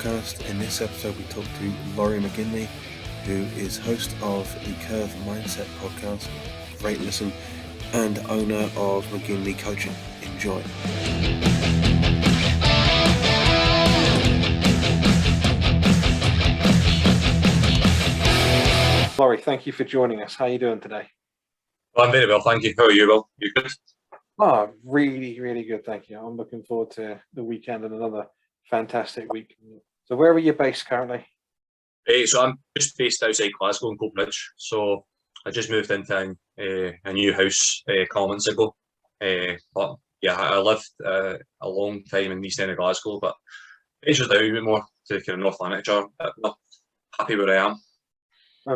podcast. In this episode, we talk to Laurie McGinley, who is host of the Curve Mindset podcast, great listen, and owner of McGinley Coaching. Enjoy. Laurie, thank you for joining us. How are you doing today? Well, I'm very well, thank you. How are you, Will? You good? Oh, really, really good, thank you. I'm looking forward to the weekend and another fantastic week. So where are you based currently? So I'm just based outside Glasgow in Coatbridge. So I just moved into a new house a couple of months ago. But yeah, I lived a long time in the east end of Glasgow, but ventured out a bit more to kind of North Lanarkshire. Not happy where I am.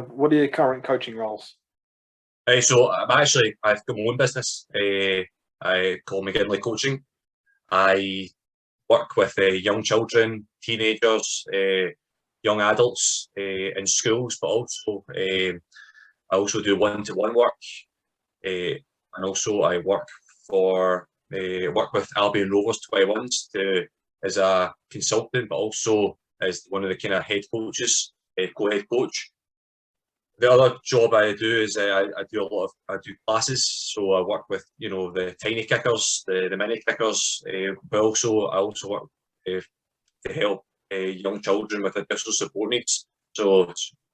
What are your current coaching roles? So I've got my own business. I call McGinley Coaching. I work with young children, teenagers, young adults in schools, but also I also do one-to-one work, and also I work with Albion Rovers 21s as a consultant, but also as one of the kind of head coaches, co-head coach. The other job I do is I do classes, so I work with the tiny kickers, the mini kickers, but I also work to help young children with additional support needs. So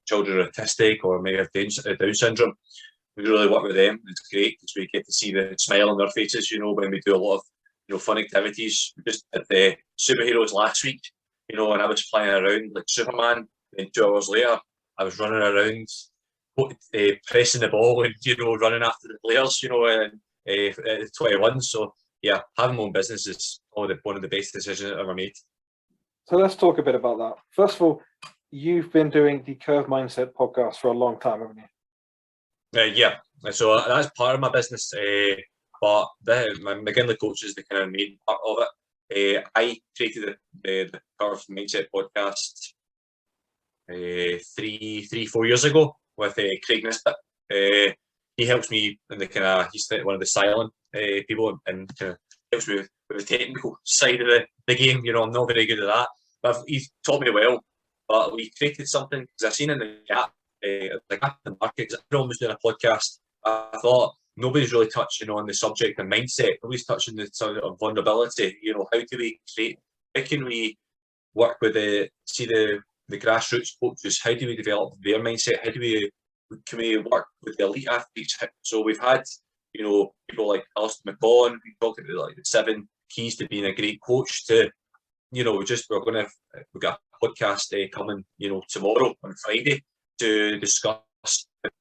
children are autistic or may have Down syndrome. We really work with them. It's great because we get to see the smile on their faces. When we do a lot of fun activities. We just did the superheroes last week. And I was playing around like Superman. Then 2 hours later, I was running around. Pressing the ball and running after the players, at 21. So yeah, having my own business is probably one of the best decisions I've ever made. So let's talk a bit about that. First of all, you've been doing the Curve Mindset podcast for a long time, haven't you? Yeah, so that's part of my business, but my McGinley Coach is the kind of main part of it. I created the Curve Mindset podcast 4 years ago with Craig Nisbet. He helps me in the he's one of the silent people and kind of helps me with the technical side of the game. I'm not very good at that, but he's taught me well. But we created something because I've seen in the gap, in the market, because everyone was doing a podcast. I thought nobody's really touching on the subject of mindset. Nobody's touching the subject of vulnerability. How can we work with the grassroots coaches? How do we develop their mindset? Can we work with the elite athletes? So we've had, people like Alistair McCon. We talked about like the 7 keys to being a great coach. We've got a podcast coming, tomorrow on Friday to discuss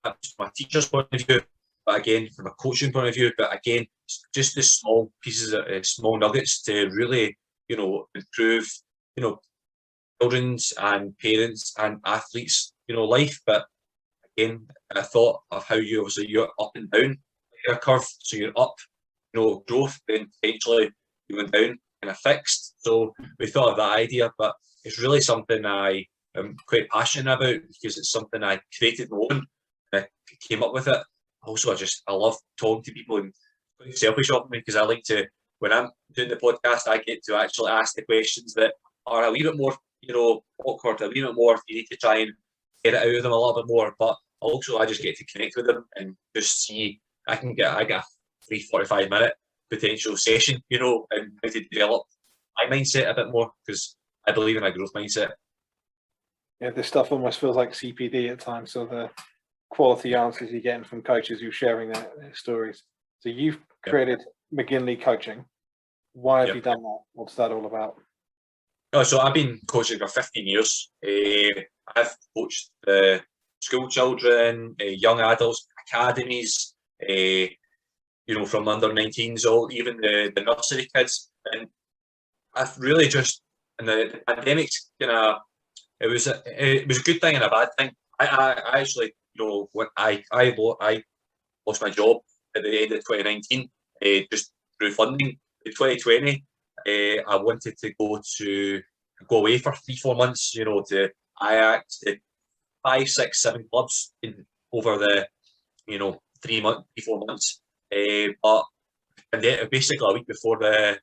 from a teacher's point of view, but again from a coaching point of view. But again, just the small pieces of small nuggets to really, improve, children's and parents and athletes, life. But again, I thought of how you're up and down a curve. So you're up, growth, then potentially you went down kind of fixed. So we thought of that idea, but it's really something I am quite passionate about because it's something I created my own. I came up with it. Also, I love talking to people, and it's quite selfish of me because I like to, when I'm doing the podcast, I get to actually ask the questions that are a wee bit more awkward, a wee bit more, you need to try and get it out of them a little bit more, but also I just get to connect with them and just see, I get a 45-minute potential session, and how to develop my mindset a bit more because I believe in a growth mindset. Yeah, this stuff almost feels like CPD at times, so the quality answers you're getting from coaches who are sharing their stories. So you've created McGinley Coaching. Why have you done that? What's that all about? So I've been coaching for 15 years. I've coached school children, young adults, academies, from under 19s, or even the nursery kids. And I've really just, and the pandemic, it was a good thing and a bad thing. I actually, when I lost my job at the end of 2019, just through funding. In 2020, I wanted to go away for 3-4 months, to Ajax, to 5, 6, 7 clubs over the 3-4 months. But basically a week before the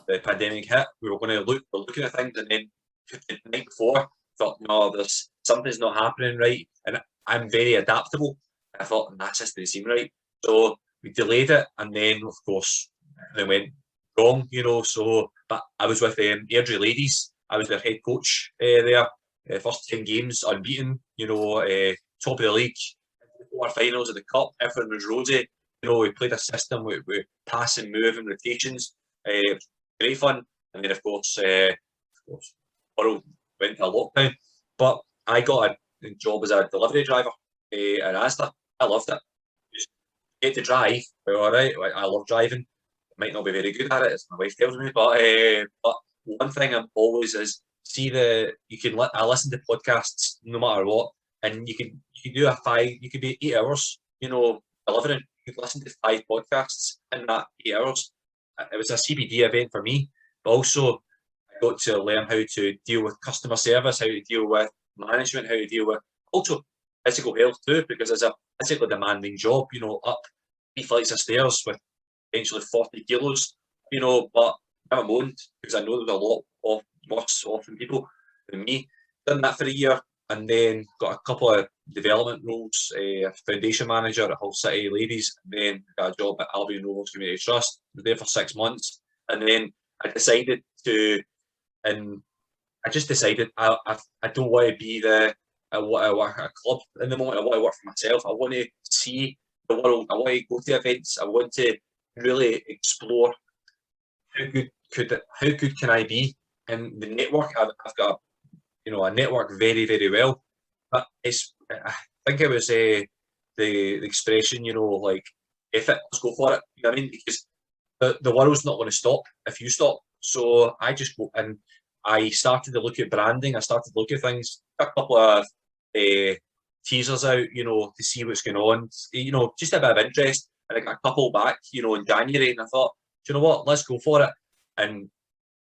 the pandemic hit, we were going to we're looking at things, and then the night before, thought, no, there's something's not happening right, and I'm very adaptable. I thought, nah, this doesn't seem right, so we delayed it, and then of course it went wrong, So, but I was with Airdrie Ladies. I was their head coach there. First 10 games unbeaten, top of the league, quarterfinals of the cup. Everything was rosy. We played a system with pass and move and rotations. Great fun. And then, of course, World went to a lockdown. But I got a job as a delivery driver at Asda. I loved it. Just get to drive. Well, all right. I love driving. Might not be very good at it, as my wife tells me. But one thing I'm always is I listen to podcasts no matter what, and you can do you could be 8 hours, delivering. You could listen to 5 podcasts in that 8 hours. It was a CPD event for me, but also I got to learn how to deal with customer service, how to deal with management, how to deal with also physical health too, because it's a physically demanding job, up 3 flights of stairs with potentially 40 kilos, but I haven't moaned because I know there's a lot of worse off than people than me. Done that for a year, and then got a couple of development roles, a foundation manager at Hull City Ladies, and then got a job at Albion Rovers Community Trust. I was there for 6 months, and then I decided I don't want to be I want to work at a club in the moment. I want to work for myself. I want to see the world. I want to go to events. I want to really explore how good can I be, and the network I've got a network very, very well, but I think it was the expression, like, if it, let's go for it, you know what I mean, because the world's not going to stop if you stop. So I just go, and I started to look at branding. I started to look at things, a couple of teasers out, to see what's going on, just a bit of interest, and I got a couple back, in January, and I thought, do you know what, let's go for it. And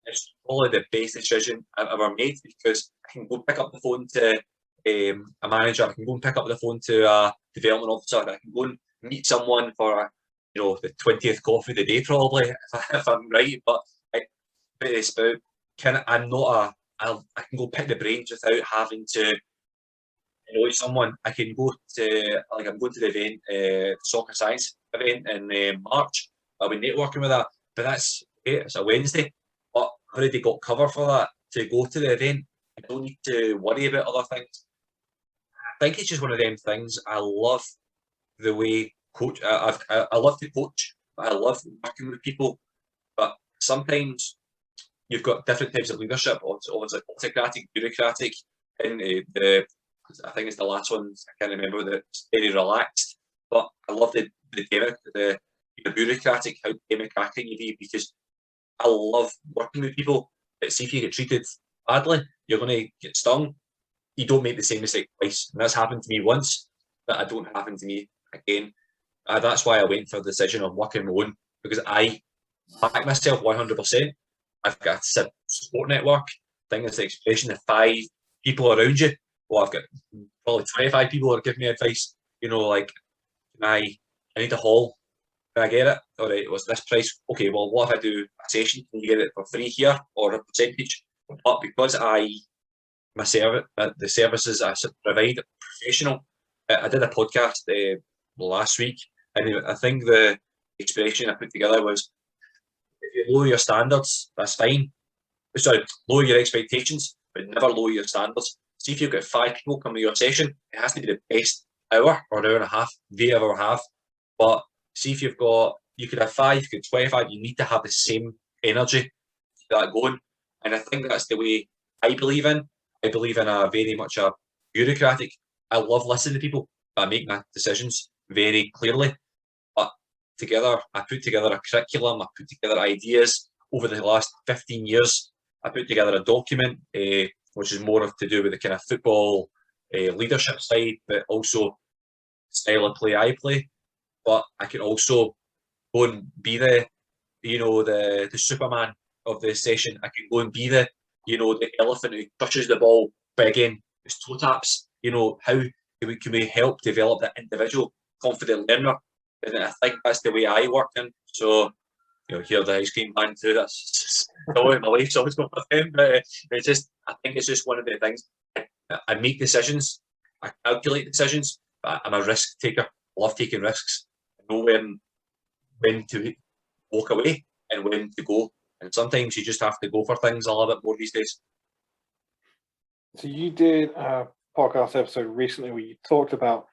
it's probably the best decision I've ever made, because I can go pick up the phone to a manager, I can go and pick up the phone to a development officer, I can go and meet someone for the 20th coffee of the day, probably, if I'm right. But it's about I can go pick the brains without having to annoy someone. I can go to, like, I'm going to the event, soccer science event in March. I'll be networking with that, but it's a Wednesday. But I've already got cover for that to go to the event. I don't need to worry about other things. I think it's just one of them things. I love the way coach. I love to coach. I love working with people. But sometimes you've got different types of leadership. Obviously, autocratic, bureaucratic, and I think it's the last one. I can't remember. That's very relaxed. But I love the bureaucratic. How democratic you be, because I love working with people. But see, if you get treated badly, you're going to get stung. You don't make the same mistake twice. And that's happened to me once, but it don't happen to me again. That's why I went for the decision of working my own, because I back myself 100%. I've got a support network. I think it's the expression of 5 people around you. Well, I've got probably 25 people who are giving me advice. Like, I need a hall. Can I get it? All right, what's this price? Okay, well, what if I do a session? Can you get it for free here, or a percentage? But because the services I provide are professional, I did a podcast last week, and I think the expression I put together was, if you lower your standards, that's fine. Sorry, lower your expectations, but never lower your standards. See, if you've got 5 people coming to your session, it has to be the best hour or an hour and a half they ever have. But see, if you could have 5, you could 25, you need to have the same energy to that going. And I think that's the way I believe in. I believe in a very much a bureaucratic. I love listening to people, but I make my decisions very clearly. But together, I put together a curriculum, I put together ideas over the last 15 years. I put together a document, which is more to do with the kind of football leadership side, but also style of play I play. But I can also go and be the Superman of the session. I can go and be the elephant who touches the ball, but again, it's toe taps. How can we help develop that individual confident learner? And I think that's the way I work in. So hear the ice cream man too. That's my wife's always going with him. But it's just, I think it's just one of the things. I make decisions, I calculate decisions, but I'm a risk taker. I love taking risks. I know when to walk away and when to go. And sometimes you just have to go for things a little bit more these days. So you did a podcast episode recently where you talked about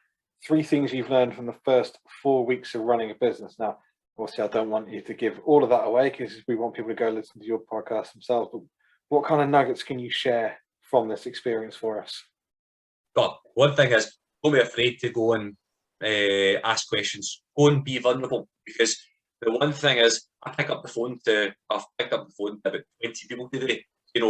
3 things you've learned from the first 4 weeks of running a business. Now, obviously, I don't want you to give all of that away because we want people to go listen to your podcast themselves. But what kind of nuggets can you share from this experience for us? But one thing is, don't be afraid to go and ask questions. Go and be vulnerable, because the one thing is, I've picked up the phone to about 20 people today,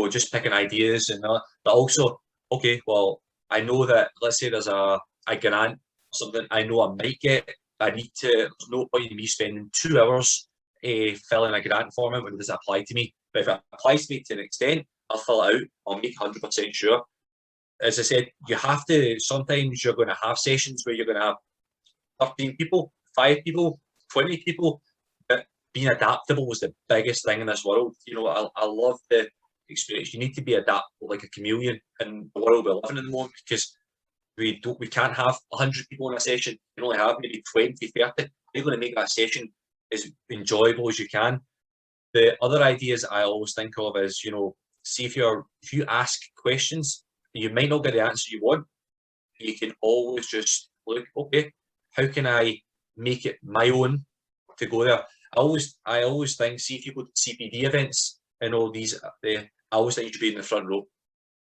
just picking ideas and that. But also, okay, well, I know that, let's say there's a grant or something I know I might get. There's no point in me spending 2 hours filling a grant form out when it doesn't apply to me. But if it applies to me to an extent, I'll fill it out. I'll make 100% sure. As I said, you have to, sometimes you're going to have sessions where you're going to have 13 people, 5 people, 20 people. But being adaptable is the biggest thing in this world. I love the experience. You need to be adaptable like a chameleon in the world we're living in the moment, because we can't have 100 people in a session. You can only have maybe 20, 30. You're going to make that session as enjoyable as you can. The other ideas I always think of is, see if you ask questions, you might not get the answer you want. You can always just look, okay, how can I make it my own to go there? I always think, see if you go to CPD events and all these, I always think you should be in the front row.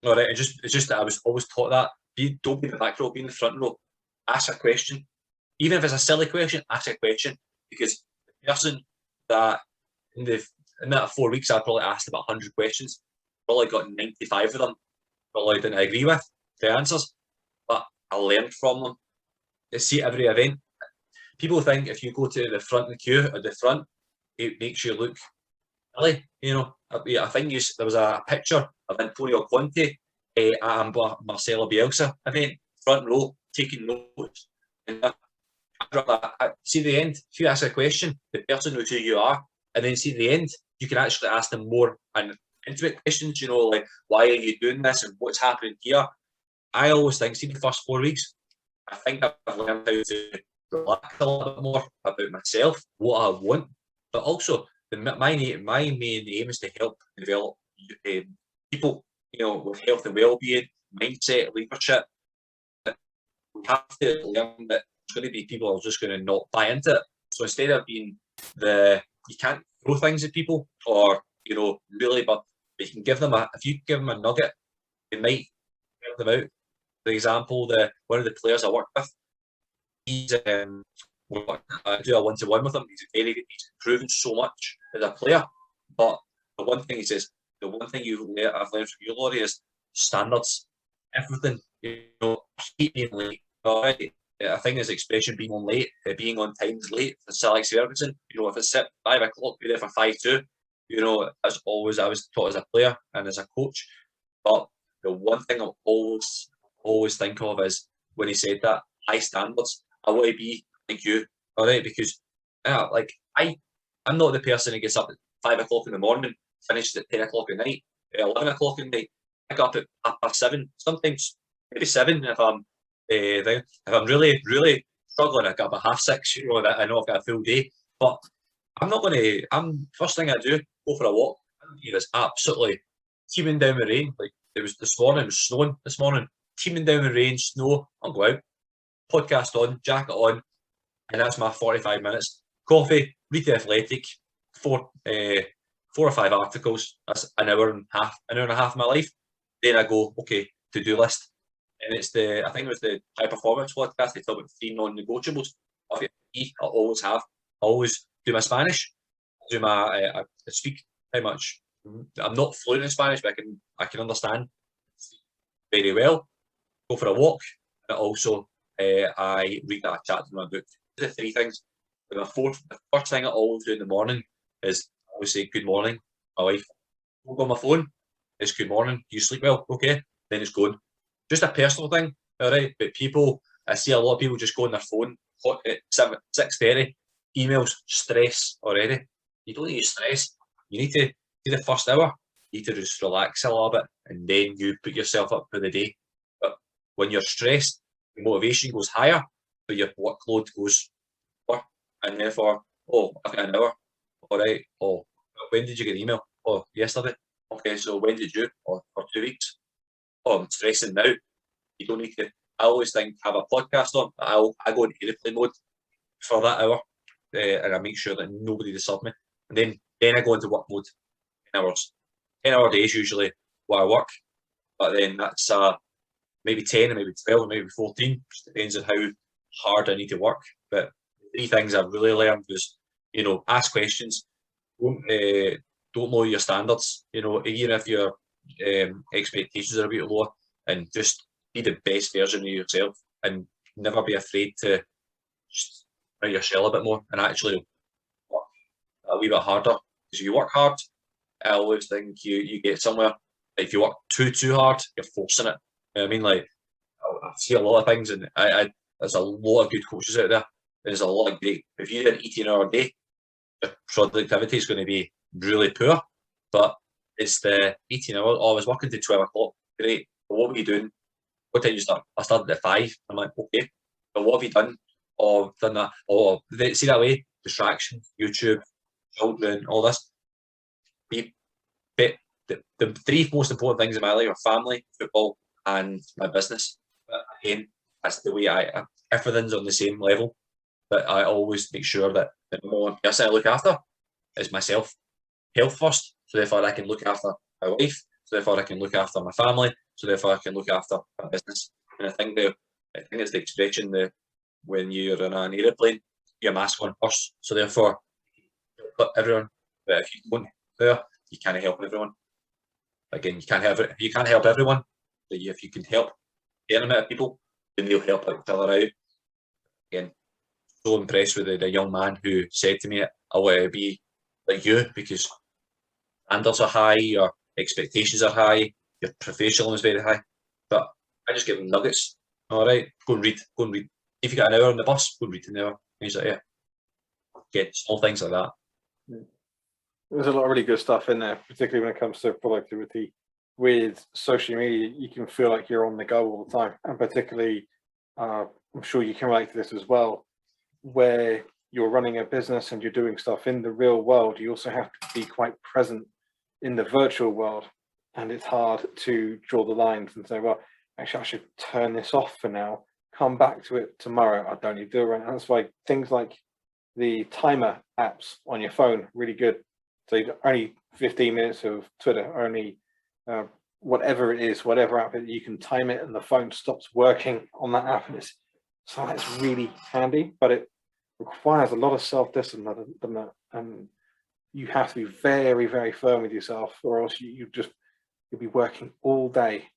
All right, it's just that I was always taught that. Don't be in the back row, be in the front row. Ask a question. Even if it's a silly question, ask a question. Because the person that in that 4 weeks, I probably asked about 100 questions, probably got 95 of them, probably didn't agree with the answers, but I learned from them. You see, every event, people think if you go to the front of the queue at the front, it makes you look silly. I think there was a picture of Antonio Conte at a Marcelo Bielsa event, front row, taking notes. And see the end, if you ask a question, the person knows who you are, and then see the end, you can actually ask them more and intimate questions, like, why are you doing this and what's happening here? I always think, see, the first 4 weeks, I think I've learned how to relax a little bit more about myself, what I want, but also my main aim is to help develop people, with health and well-being, mindset, leadership. We have to learn that there's going to be people who are just going to not buy into it. So instead of being you can't throw things at people or, really, but you can give them if you give them a nugget, it might help them out. For example, one of the players I work with, he's I do a one-to-one with him. He's improving so much as a player. But the one thing he says, the one thing I've learned from you, Laurie, is standards. Everything, I hate being late. Right? I think his expression, being being on time is late for Sir Alex Ferguson. If it's at 5 o'clock, be there for 5:02. As always, I was taught as a player and as a coach. But the one thing I always think of is when he said that, high standards. I want to be like you, all right? Because I'm not the person who gets up at 5 o'clock in the morning, finishes at 10 o'clock at night, 11 o'clock at night, pick up at 7, sometimes maybe 7 if I'm if I'm really, really struggling. I got about 6:30, that I know I've got a full day. But first thing I do, go for a walk. It was absolutely teeming down the rain. Like it was this morning, it was snowing this morning, teeming down the rain, snow. I'll go out, podcast on, jacket on, and that's my 45 minutes. Coffee, read The Athletic, 4 or 5 articles. That's an hour and a half of my life. Then I go, okay, to-do list. And I think it was the High Performance podcast. They talk about 3 non-negotiables. I always have. I always do my Spanish. I speak pretty much. I'm not fluent in Spanish, but I can understand very well. Go for a walk, and also I read a chapter in my book. The 3 things. The first thing I always do in the morning is I always say good morning. My wife. Don't go on my phone. It's good morning. You sleep well, okay? Then it's good. Just a personal thing, all right? But I see a lot of people just go on their phone hot at 6:30, emails, stress already. you don't need to stress. You need to do the first hour. You need to just relax a little bit, and then you put yourself up for the day. But when you're stressed, your motivation goes higher, so your workload goes lower, and therefore, oh, I've got an hour. All right. Oh, when did you get an email? Oh, yesterday. Okay, so when did you? Or for 2 weeks. Oh, I'm stressing now. You don't need to. I always think have a podcast on. I go in airplane mode for that hour, and I make sure that nobody disturbs me. And then I go into work mode. 10 hours. 10-hour days usually where I work, but then that's maybe 10 or maybe 12 or maybe 14. Just depends on how hard I need to work. But 3 things I've really learned was, ask questions. Don't lower your standards. Even if your expectations are a bit lower, and just be the best version of yourself, and never be afraid to just out your shell a bit more and actually work a wee bit harder. Because if you work hard, I always think you get somewhere. If you work too hard, you're forcing it. You know what I mean? Like, I see a lot of things, and there's a lot of good coaches out there. There's a lot of great. If you did an 18-hour day, your productivity is going to be really poor. But it's the 18 hours. Oh, I was working to 12 o'clock. Great. But what were you doing? What time did you start? I started at 5. I'm like, okay. But what have you done? Oh, I've done that. Oh, see that way? Distractions, YouTube, children, all this. The 3 most important things in my life are family, football, and my business. But again, that's the way everything's on the same level. But I always make sure that the number one person I look after is myself. Health first, so therefore I can look after my wife, so therefore I can look after my family, so therefore I can look after my business. And I think it's the expression that when you're in an aeroplane, your mask on first, so therefore help everyone. But if you don't there, you can't help everyone. Again, you can't help everyone. But if you can help a certain amount of people, then they'll help each other out. Again, so impressed with the young man who said to me, I want to be like you because standards are high, your expectations are high, your professionalism is very high. But I just give them nuggets. All right, go and read. If you got an hour on the bus, go and read an hour. And he's like, yeah. Get small things like that. There's a lot of really good stuff in there, particularly when it comes to productivity. With social media, you can feel like you're on the go all the time. And particularly, I'm sure you can relate to this as well, where you're running a business and you're doing stuff in the real world, you also have to be quite present in the virtual world. And it's hard to draw the lines and say, well, actually, I should turn this off for now, come back to it tomorrow. I don't need to do it right now. That's why things like the timer apps on your phone, really good. So only 15 minutes of Twitter, only whatever it is, whatever app it, you can time it and the phone stops working on that app. And so that's really handy, but it requires a lot of self-discipline, and you have to be very, very firm with yourself, or else you'll be working all day.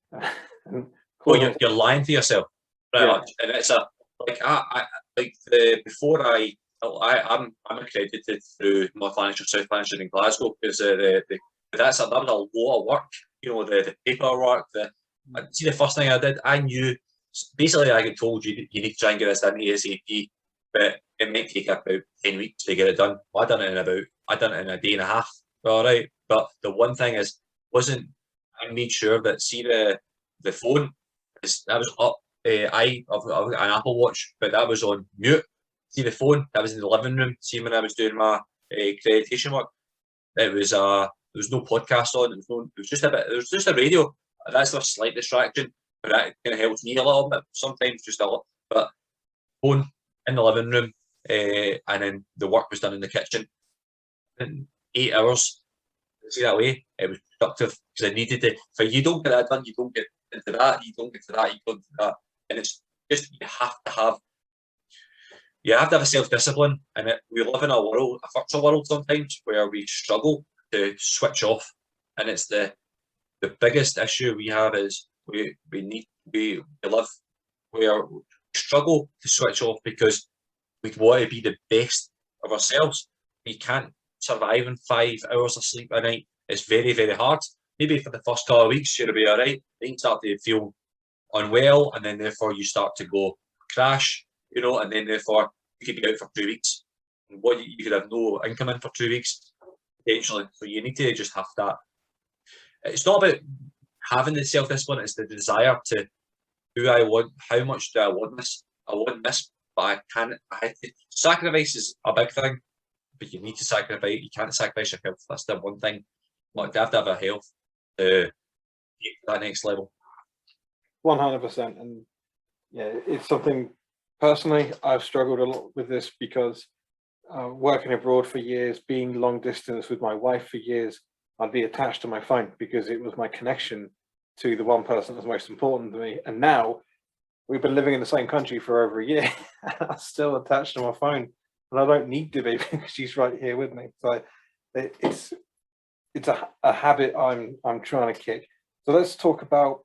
Well, you're lying to yourself, pretty much, and it's before I'm accredited through North Lanarkshire, South Lanarkshire in Glasgow because that was a lot of work. The paperwork. See, the first thing I did, I knew basically I got told you need to try and get this done ASAP, but it might take about 10 weeks to get it done. Well, I done it in a day and a half. All right, but the one thing I made sure that the phone that was up. I've got an Apple Watch, but that was on mute. See the phone that was in the living room. See when I was doing my accreditation work, there was no podcast on. It was just a radio. That's a slight distraction, but that kind of helps me a little bit. Sometimes just a lot, but phone in the living room, and then the work was done in the kitchen. In 8 hours, see that way, it was productive because I needed to. If you don't get that done, you don't get into that. You don't get to that. You don't do that, and it's just you have to have a self-discipline, and we live in a virtual world sometimes where we struggle to switch off, and it's the biggest issue we have is we struggle to switch off because we want to be the best of ourselves. We can't survive on 5 hours of sleep a night. It's very, very hard. Maybe for the first couple of weeks you'll be all right. Then you start to feel unwell, and then therefore you start to go crash, and then therefore you could be out for 2 weeks. And you could have no income in for 2 weeks. potentially. So you need to just have that. It's not about having the self-discipline, it's the desire to who I want, how much do I want this? I want this, but I can't. Sacrifice is a big thing, but you need to sacrifice. You can't sacrifice your health. That's the one thing. Like, you have to have a health to get to that next level. 100%. And yeah, it's something personally I've struggled a lot with this because working abroad for years, being long distance with my wife for years, I'd be attached to my phone because it was my connection to the one person that's most important to me. And now we've been living in the same country for over a year. And I'm still attached to my phone, and I don't need to be because she's right here with me. So it's a habit I'm trying to kick. So let's talk about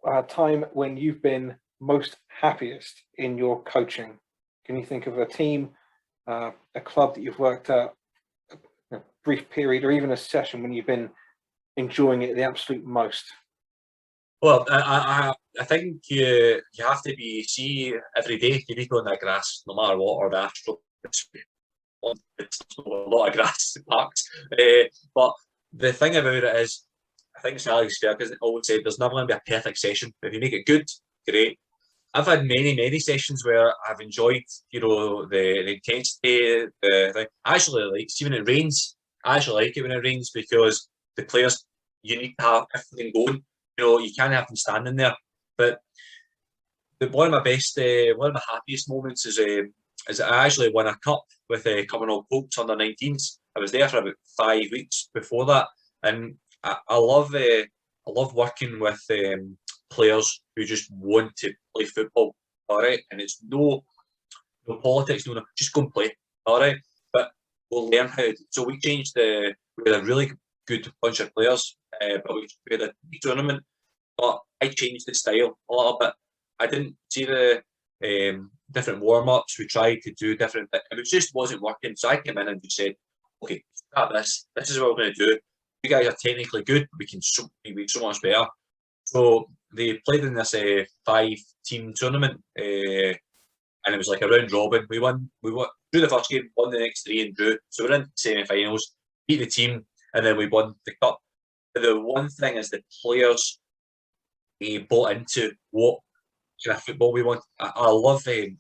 a time when you've been most happiest in your coaching. Can you think of a team, a club that you've worked at, a brief period, or even a session when you've been enjoying it the absolute most? Well, I think you have to see every day. You need to go on that grass, no matter what, or the Astro. It's a lot of grass parks. But the thing about it is, I think it's Alex Ferguson always said, there's never going to be a perfect session. If you make it good, great. I've had many sessions where I've enjoyed, the intensity, the thing. I actually like, see when it rains, I actually like it when it rains because the players, you need to have everything going. You can't have them standing there. But one of my happiest moments is I actually won a cup with Cumbernauld Colts under 19s. I was there for about 5 weeks before that, and I love working with players who just want to play football. All right, and it's no politics, no, just go and play. All right, but we'll learn how. So we had a really good bunch of players, but we had a tournament. But I changed the style a little bit. I didn't see the different warm-ups. We tried to do different things. It just wasn't working. So I came in and just said, okay, start this. This is what we're going to do. You guys are technically good. We can be so much better. So they played in this 5-team tournament, and it was like a round robin. We won. Drew the first game, won the next 3, and drew. So we're in semi-finals, beat the team, and then we won the cup. But the one thing is the players bought into what kind of football we want. I love the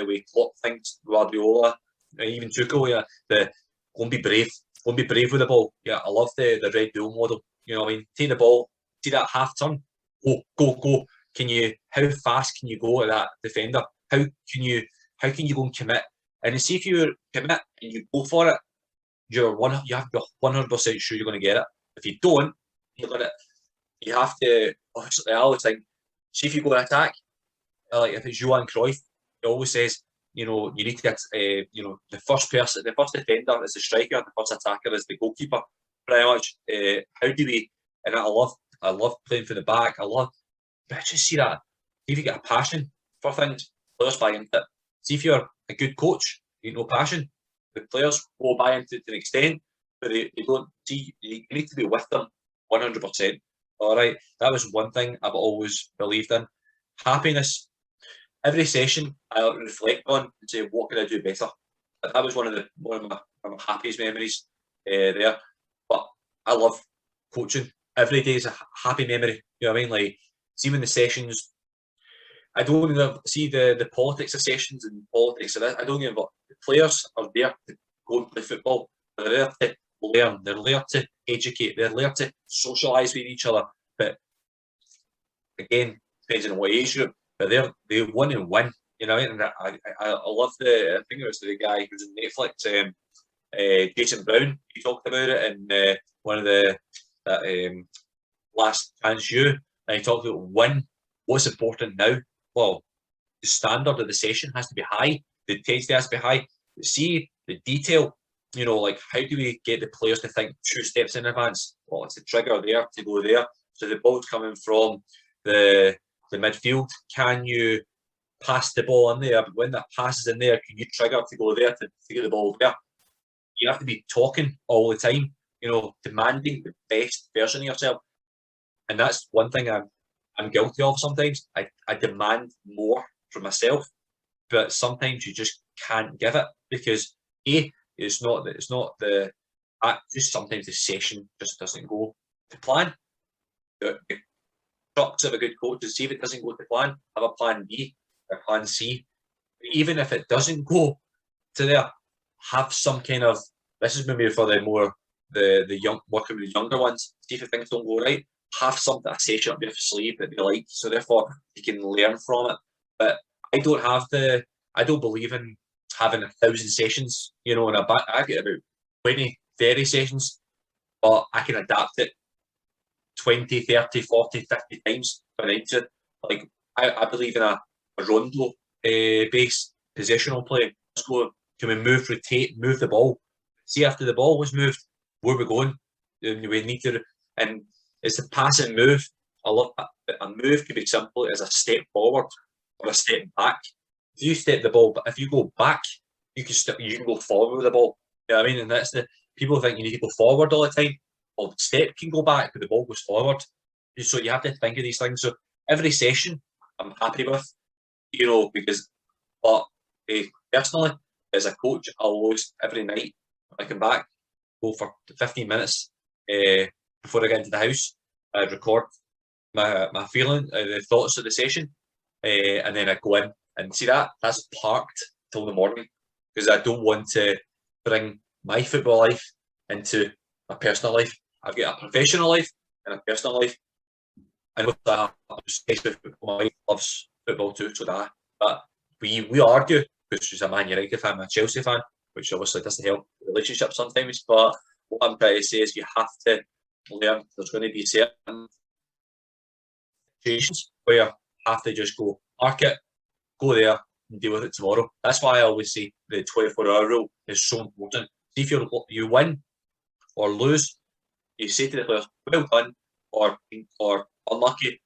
way Klopp thinks, Guardiola, even Tuchel. The go and be brave with the ball. Yeah, I love the Red Bull model. You know what I mean? Take the ball, see that half turn, go. How fast can you go at that defender? How can you go and commit? And see if you commit and you go for it, you have to be 100% sure you're going to get it. If you don't, you have to. I always think, see if you go to attack. Like if it's Johan Cruyff, he always says, you need to get, the first defender is the striker, the first attacker is the goalkeeper. Pretty much. How do we? And I love playing for the back. But just see that. See if you get a passion for things, players buy into it. See if you're a good coach, you know passion. The players will buy into it to an extent, but they don't see. You need to be with them 100%. All right, that was one thing I've always believed in. Happiness. Every session I reflect on and say, what can I do better? That was one of my happiest memories there. But I love coaching. Every day is a happy memory. You know what I mean? Like, see when the sessions, I don't even see the politics of sessions and politics of it. I don't even. The players are there to go and play football. They're there to learn. They're there to educate. They're there to socialise with each other. But again, depends on what age group. But they want to win. You know, and I love I think it was the guy who's on Netflix, Jason Brown. He talked about it in one of the Last Chance U, and he talked about win. What's important now? Well, the standard of the session has to be high. The intensity has to be high. See the detail. Like how do we get the players to think 2 steps in advance? Well, it's the trigger there to go there. So the ball's coming from the midfield. Can you pass the ball in there? But when that pass is in there, can you trigger to go there to get the ball there? You have to be talking all the time. Demanding the best version of yourself. And that's one thing I'm guilty of sometimes. I demand more from myself, but sometimes you just can't give it because it's not the just sometimes the session just doesn't go to plan. The crux of a good coach is, see if it doesn't go to plan, have a plan B or plan C. Even if it doesn't go to there, have some kind of, this is maybe for the young, working with the younger ones, see if things don't go right, have something, a session up your sleeve that they like, so therefore you can learn from it. But I don't believe in having 1,000 sessions, in a back. I get about 20, 30 sessions, but I can adapt it 20, 30, 40, 50 times if I need to. Like, I believe in a rondo base positional play. Let's go, can we move, rotate, move the ball? See, after the ball was moved, where we're going, we need to, and it's a passing move. A move could be simple as a step forward or a step back. If you step the ball, but if you go back, you can go forward with the ball. You know what I mean? And that's the people think you need to go forward all the time. Well, the step can go back, but the ball goes forward. So you have to think of these things. So every session, I'm happy with, because, but personally, as a coach, I'll always, every night when I come back, go for 15 minutes before I get into the house. I record my feeling, the thoughts of the session, and then I go in and see that's parked till the morning, because I don't want to bring my football life into my personal life. I've got a professional life and a personal life. I know that my wife loves football too, so that. But we argue, because she's a Man United fan, I'm a Chelsea fan, which obviously doesn't help the relationship sometimes. But what I'm trying to say is you have to learn. There's going to be certain situations where you have to just park it, go there and deal with it tomorrow. That's why I always say the 24-hour rule is so important. See, if you win or lose, you say to the players, well done, or unlucky,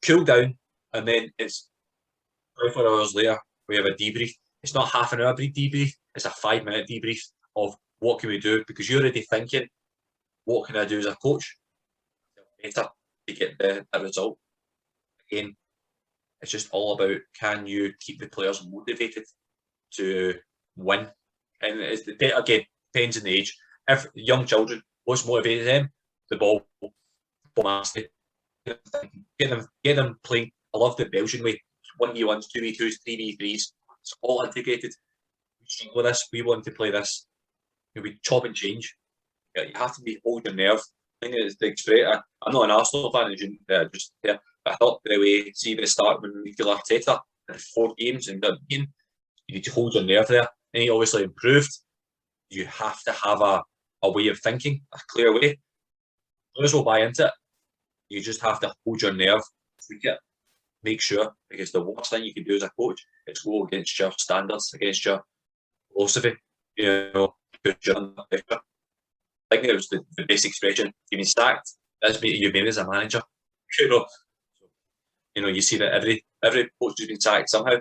cool down, and then it's 24 hours later we have a debrief. It's not half an hour debrief, it's a 5-minute debrief of what can we do, because you're already thinking, what can I do as a coach better to get the result. Again, it's just all about, can you keep the players motivated to win? And again, depends on the age. If young children, what's motivated them? The ball mastery. Get them playing. I love the Belgian way. 1v1s, 2v2s, 3v3s. It's all integrated. We want to play this. We chop and change. You have to hold your nerve. I think it's the express. I'm not an Arsenal fan, but I thought the way, see the start when we feel Arteta, 4 games and got beaten, you need to hold your nerve there. And he obviously improved. You have to have a way of thinking, a clear way. Players will buy into it. You just have to hold your nerve, tweak it, make sure, because the worst thing you can do as a coach is go against your standards, against your philosophy. Because you're under pressure. I think it was the best expression. You've been sacked. That's me. You've been as a manager. You see that every coach has been sacked somehow.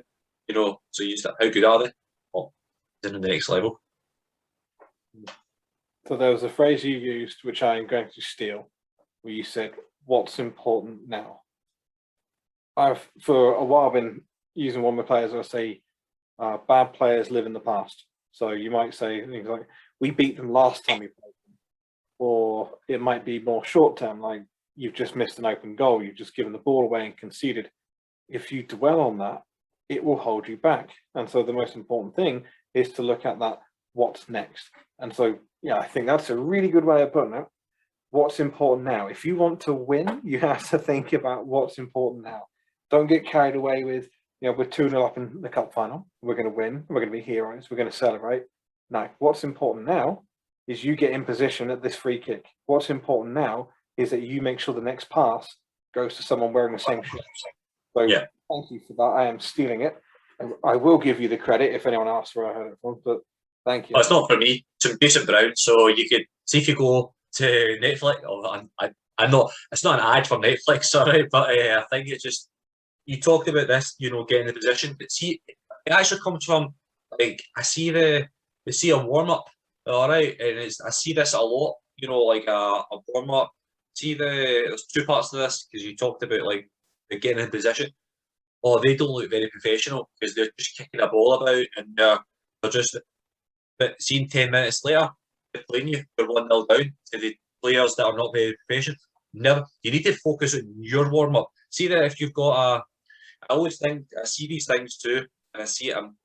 So you just, how good are they? Well, they're in the next level. So there was a phrase you used, which I am going to steal, where you said, "What's important now?" I've for a while been using one of my players. I say, "Bad players live in the past." So you might say things like, "We beat them last time we played them," or it might be more short term, like, "You've just missed an open goal. You've just given the ball away and conceded." If you dwell on that, it will hold you back. And so the most important thing is to look at that. What's next? And so, yeah, I think that's a really good way of putting it. What's important now? If you want to win, you have to think about what's important now. Don't get carried away with, we're 2-0 up in the cup final. We're going to win. We're going to be heroes. We're going to celebrate. No, what's important now is you get in position at this free kick. What's important now is that you make sure the next pass goes to someone wearing the same shirt. So yeah. Thank you for that. I am stealing it. I will give you the credit if anyone asks where I heard it from, but thank you. Well, it's not for me. It's from Jason Brown. So you could see if you go to Netflix. I'm not. It's not an ad for Netflix, sorry, but I think it's just, you talked about this, getting the position. But see, it actually comes from, like, I see a warm up, all right, and I see this a lot. Like a warm up. There's two parts to this, because you talked about like the getting in position. Oh, they don't look very professional because they're just kicking a ball about and they're just. But seeing 10 minutes later, they're playing you, you're 1-0 down to the players that are not very professional. Never. You need to focus on your warm up. See that if you've got I always think I see these things too, and I see it. I'm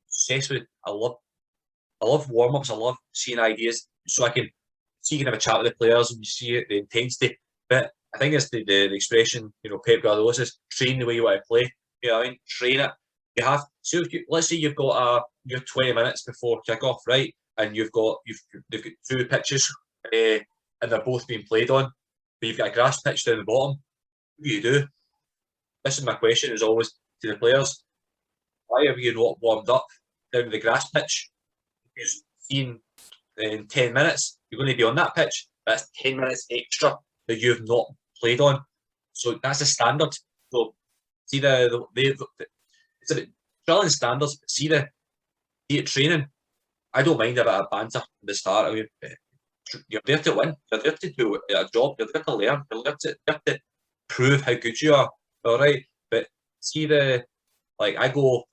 obsessed with. I love warm ups. I love seeing ideas, so I can see you can have a chat with the players and you see it, the intensity. But I think it's the expression, Pep Guardiola says, train the way you want to play. You know what I mean? Train it. You have. So if let's say you've got your 20 minutes before kick-off, right? And they've got 2 pitches, and they're both being played on. But you've got a grass pitch down the bottom. What do you do? This is my question, is always to the players. Why have you not warmed up down the grass pitch? Because in 10 minutes, you're going to be on that pitch. That's 10 minutes extra that you've not played on. So that's the standard. So see it's a bit drilling standards, but see it training. I don't mind a bit of banter at the start. I mean, you're there to win. You're there to do a job. You're there to learn. You're there to prove how good you are. All right, but see I go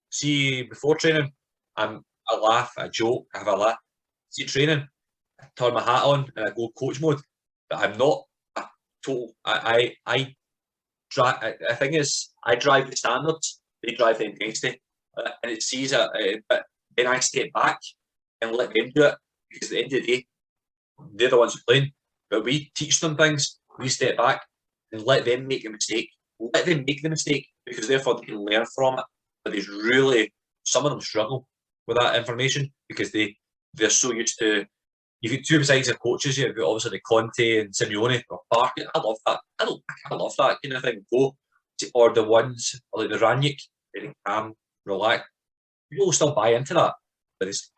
see before training, I laugh, I joke, I have a laugh. See training, I turn my hat on and I go coach mode. But I'm not a total. I think I drive the standards. They drive the intensity, and it sees it. But then I step back and let them do it, because at the end of the day, they're the ones playing. But we teach them things. We step back and let them make a mistake. Let them make the mistake, because therefore they can learn from it. But some of them struggle with that information, because they're so used to. You've got 2 sides of coaches. You've got obviously the Conte and Simeone or Parker. I love that. I love that kind of thing. Or the ones like the Ranić, very calm, relaxed. People will still buy into that, but it's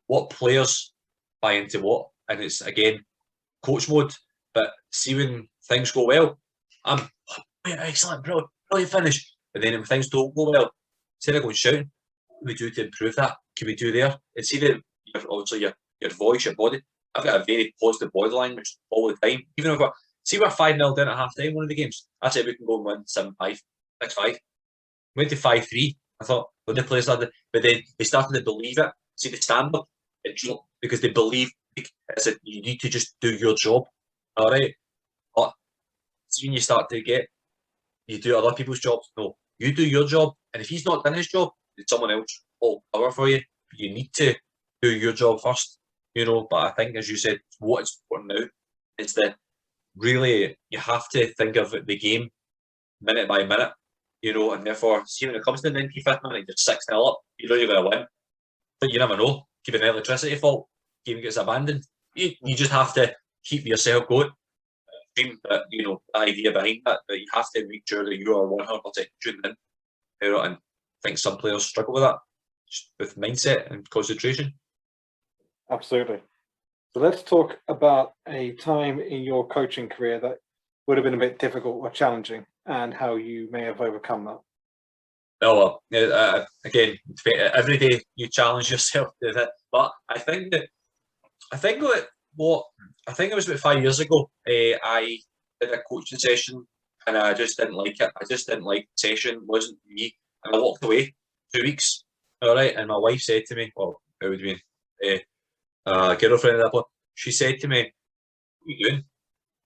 what players buy into what, and it's again coach mode. But see when things go well, excellent, brilliant finish. But then when things don't go well, instead of going shouting, what can we do to improve that? Can we do there? And see that obviously your voice, your body. I've got a very positive body language all the time. Even if we're 5-0 down at half time one of the games, I said we can go and win 7-5, 6-5. Went to 5-3. I thought, when the players started, but then they started to believe it. See the standard, it dropped because they believe. I said, you need to just do your job. All right. But see when you start to you do other people's jobs. No, you do your job. And if he's not done his job, then someone else will cover for you. You need to do your job first. But I think, as you said, what's important now is that really you have to think of the game minute by minute, and therefore, see when it comes to the 95th minute, you're 6-0 up, you know you're going to win. But you never know. Keep an electricity fault, game gets abandoned. You just have to keep yourself going. But, the idea behind that you have to make sure that you are 100% tuned in. And I think some players struggle with that, with mindset and concentration. Absolutely. So let's talk about a time in your coaching career that would have been a bit difficult or challenging, and how you may have overcome that. Oh, well, again, every day you challenge yourself to that. But I think it was about 5 years ago. I did a coaching session and I just didn't like it. I just didn't like the session. Wasn't me, and I walked away 2 weeks. All right, and my wife said to me, "Well, it would have been girlfriend at that point." She said to me, "What are you doing?"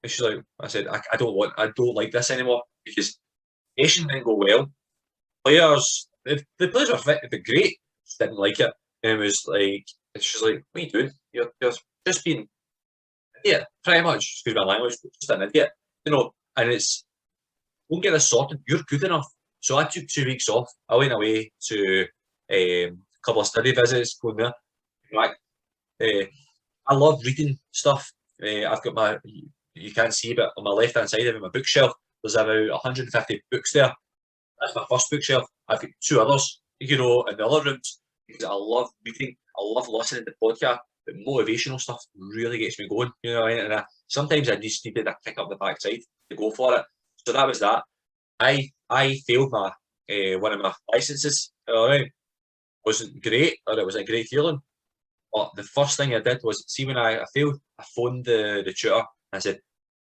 And she's like, "I said I don't like this anymore, because session didn't go well. Players, the players were fit, but great. Just didn't like it." And it was like, she's like, "What are you doing? You're just being an idiot, pretty much. Excuse my language, but just an idiot." And it's, don't get this sorted. You're good enough. So I took 2 weeks off. I went away to a couple of study visits, going there. Back. I love reading stuff. I've got you can't see, but on my left hand side of my bookshelf, there's about 150 books there. That's my first bookshelf. I've got 2 others, in the other rooms, because I love reading. I love listening to podcasts, but motivational stuff really gets me going. And sometimes I just needed a kick up the backside to go for it. So that was that. I failed my one of my licenses. All right, wasn't great, or it was a great feeling. But the first thing I did was, see when I failed, I phoned the tutor and I said,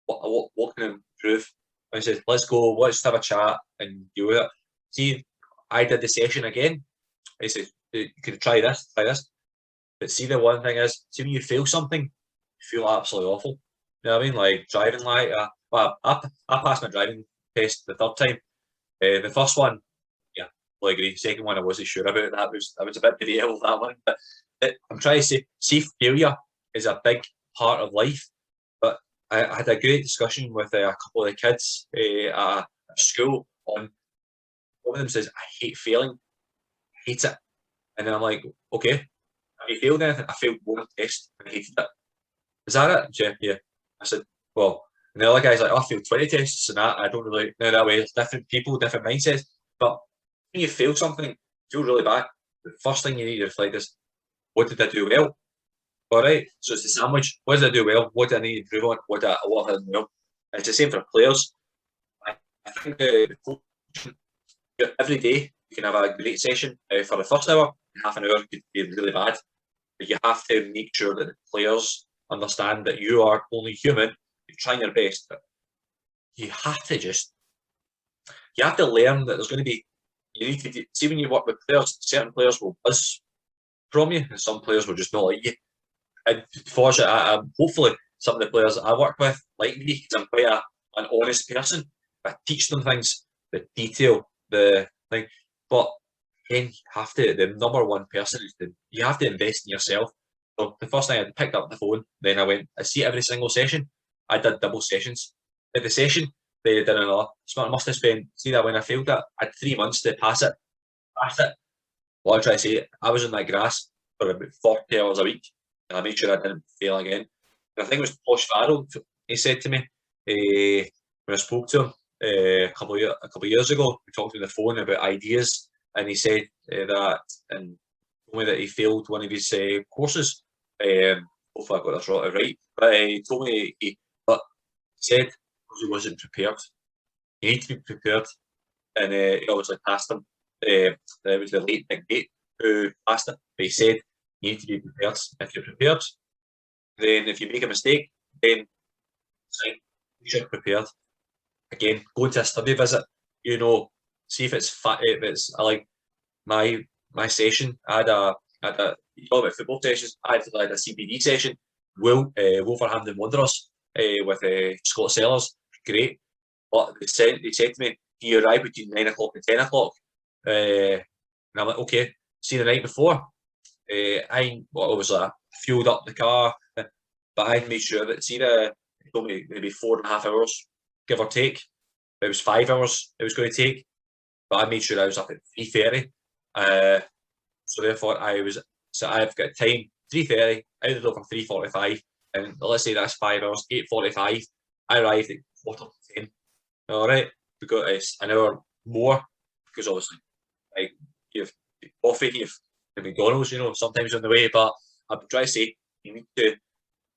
what can I improve? And I said, let's have a chat and deal with it. See, I did the session again. I said, you could try this. But see, the one thing is, see when you fail something, you feel absolutely awful. You know what I mean? Like driving, well, I passed my driving test the third time. The first one, yeah, I agree. Second one, I wasn't sure about. That was a bit debatable, that one. But I'm trying to say, see, failure is a big part of life. But I had a great discussion with a couple of the kids at school on. One of them says, "I hate failing, I hate it," and then I'm like, "Okay, have you failed anything?" "I failed one test and I hated it." "Is that it?" "Yeah, yeah." I said, "Well," and the other guy's like, "Oh, I failed 20 tests and that." I don't really know that way. It's different people, different mindsets. But when you fail something, you feel really bad. The first thing you need to reflect is, what did I do well? All right. So it's the sandwich. What did I do well? What do I need to improve on? What have I done well? It's the same for players. I think every day you can have a great session. For the first hour, half an hour could be really bad. But you have to make sure that the players understand that you are only human. You're trying your best, but you have to learn that there's going to be. You need to see when you work with players. Certain players will buzz from you, and some players will just not like you. And fortunately, hopefully, some of the players that I work with like me because I'm quite an honest person. I teach them things, the detail, the thing. But again, you have to. The number one person is you have to invest in yourself. So the first thing I picked up the phone, then I see every single session. I did double sessions. At the session, they did another. So I must have spent. See that when I failed that, I had 3 months to pass it. Pass it. What I try to say, I was on that grass for about 40 hours a week, and I made sure I didn't fail again. And I think it was Posh Farrell. He said to me when I spoke to him a couple of years ago. We talked on the phone about ideas, and he said that and told me that he failed one of his courses. Hopefully, I got this right. But he told me but he said he wasn't prepared. You need to be prepared, and he obviously passed him. It was the late Nick Gate who passed it. But he said you need to be prepared. If you're prepared, then if you make a mistake, then you're prepared. Again, go to a study visit. See if it's I like my session. I had a you talk about football sessions. I had a CPD session. Wolverhampton Wanderers with Scott Sellers. Great. But they said to me, "Do you arrive between 9 o'clock and 10 o'clock?" And I'm like, "Okay." See, the night before, obviously I fueled up the car, but I made sure that it told me maybe 4.5 hours, give or take. It was 5 hours it was going to take, but I made sure I was up at 3:30. So therefore I've got time 3:30, out of the door for 3:45, and let's say that's 5 hours, 8:45. I arrived at 9:45. All right, because it's an hour more because obviously like you've coffee, you've McDonald's, sometimes on the way. But I'm trying to say you need to.